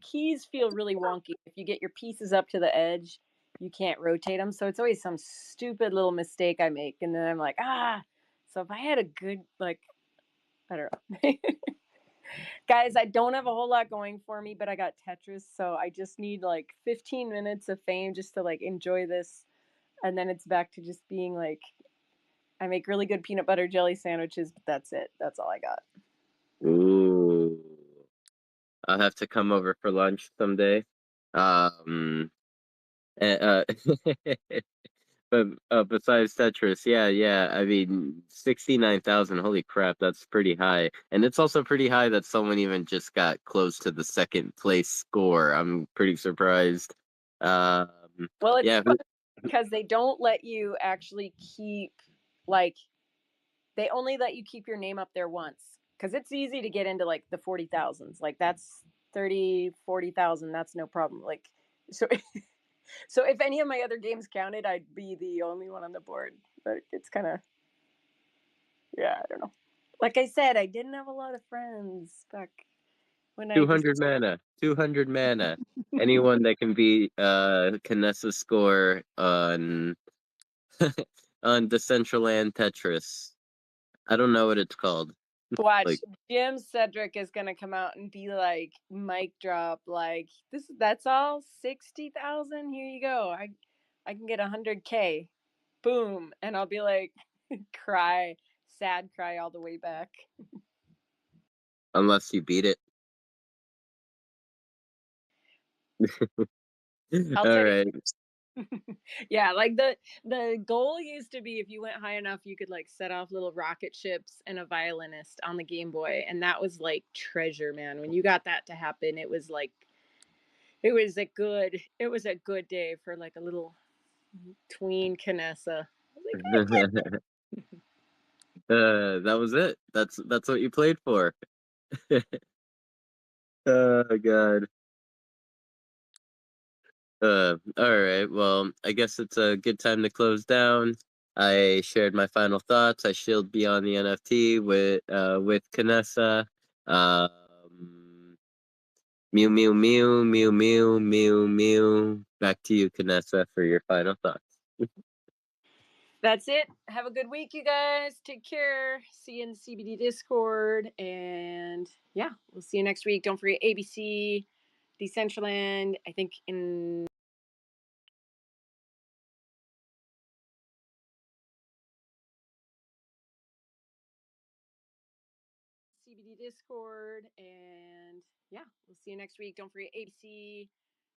keys feel really wonky. If you get your pieces up to the edge, you can't rotate them. So it's always some stupid little mistake I make. And then I'm like, ah. So if I had a good, like, I don't know. Guys, I don't have a whole lot going for me, but I got Tetris. So I just need like 15 minutes of fame just to like enjoy this. And then it's back to just being like, I make really good peanut butter jelly sandwiches, but that's it. That's all I got. Ooh. I'll have to come over for lunch someday. Um uh, but besides Tetris, yeah. I mean, 69,000. Holy crap, that's pretty high. And it's also pretty high that someone even just got close to the second place score. I'm pretty surprised. Um, Well, it's yeah. fun because they don't let you actually keep, like, they only let you keep your name up there once because it's easy to get into like the 40,000s. Like, that's 30, 40,000. That's no problem. Like, so. So if any of my other games counted, I'd be the only one on the board. But it's kind of, yeah, I don't know. Like I said, I didn't have a lot of friends back when I just 200 mana. 200 mana. Anyone that can beat Canessa's score on on Decentraland Tetris. I don't know what it's called. watch. Like, Jim Cedric is gonna come out and be like, mic drop, like that's all 60,000. Here you go. I can get 100K. Boom, and I'll be like, cry sad cry all the way back. Unless you beat it. I'll All tell you. right. Yeah, like the goal used to be if you went high enough, you could like set off little rocket ships and a violinist on the Game Boy, and that was like treasure, man. When you got that to happen, it was like it was a good day for like a little tween Canessa. I was like, That was it. That's what you played for. Oh God. All right. Well, I guess it's a good time to close down. I shared my final thoughts. I shall be on the NFT with Kanessa. Um, mew mew mew mew mew mew mew. Back to you, Kanessa, for your final thoughts. that's it. Have a good week, you guys. Take care. See you in the CBD Discord. And yeah, we'll see you next week. Don't forget ABC, Decentraland, I think in CBD Discord. And yeah, we'll see you next week. Don't forget ABC,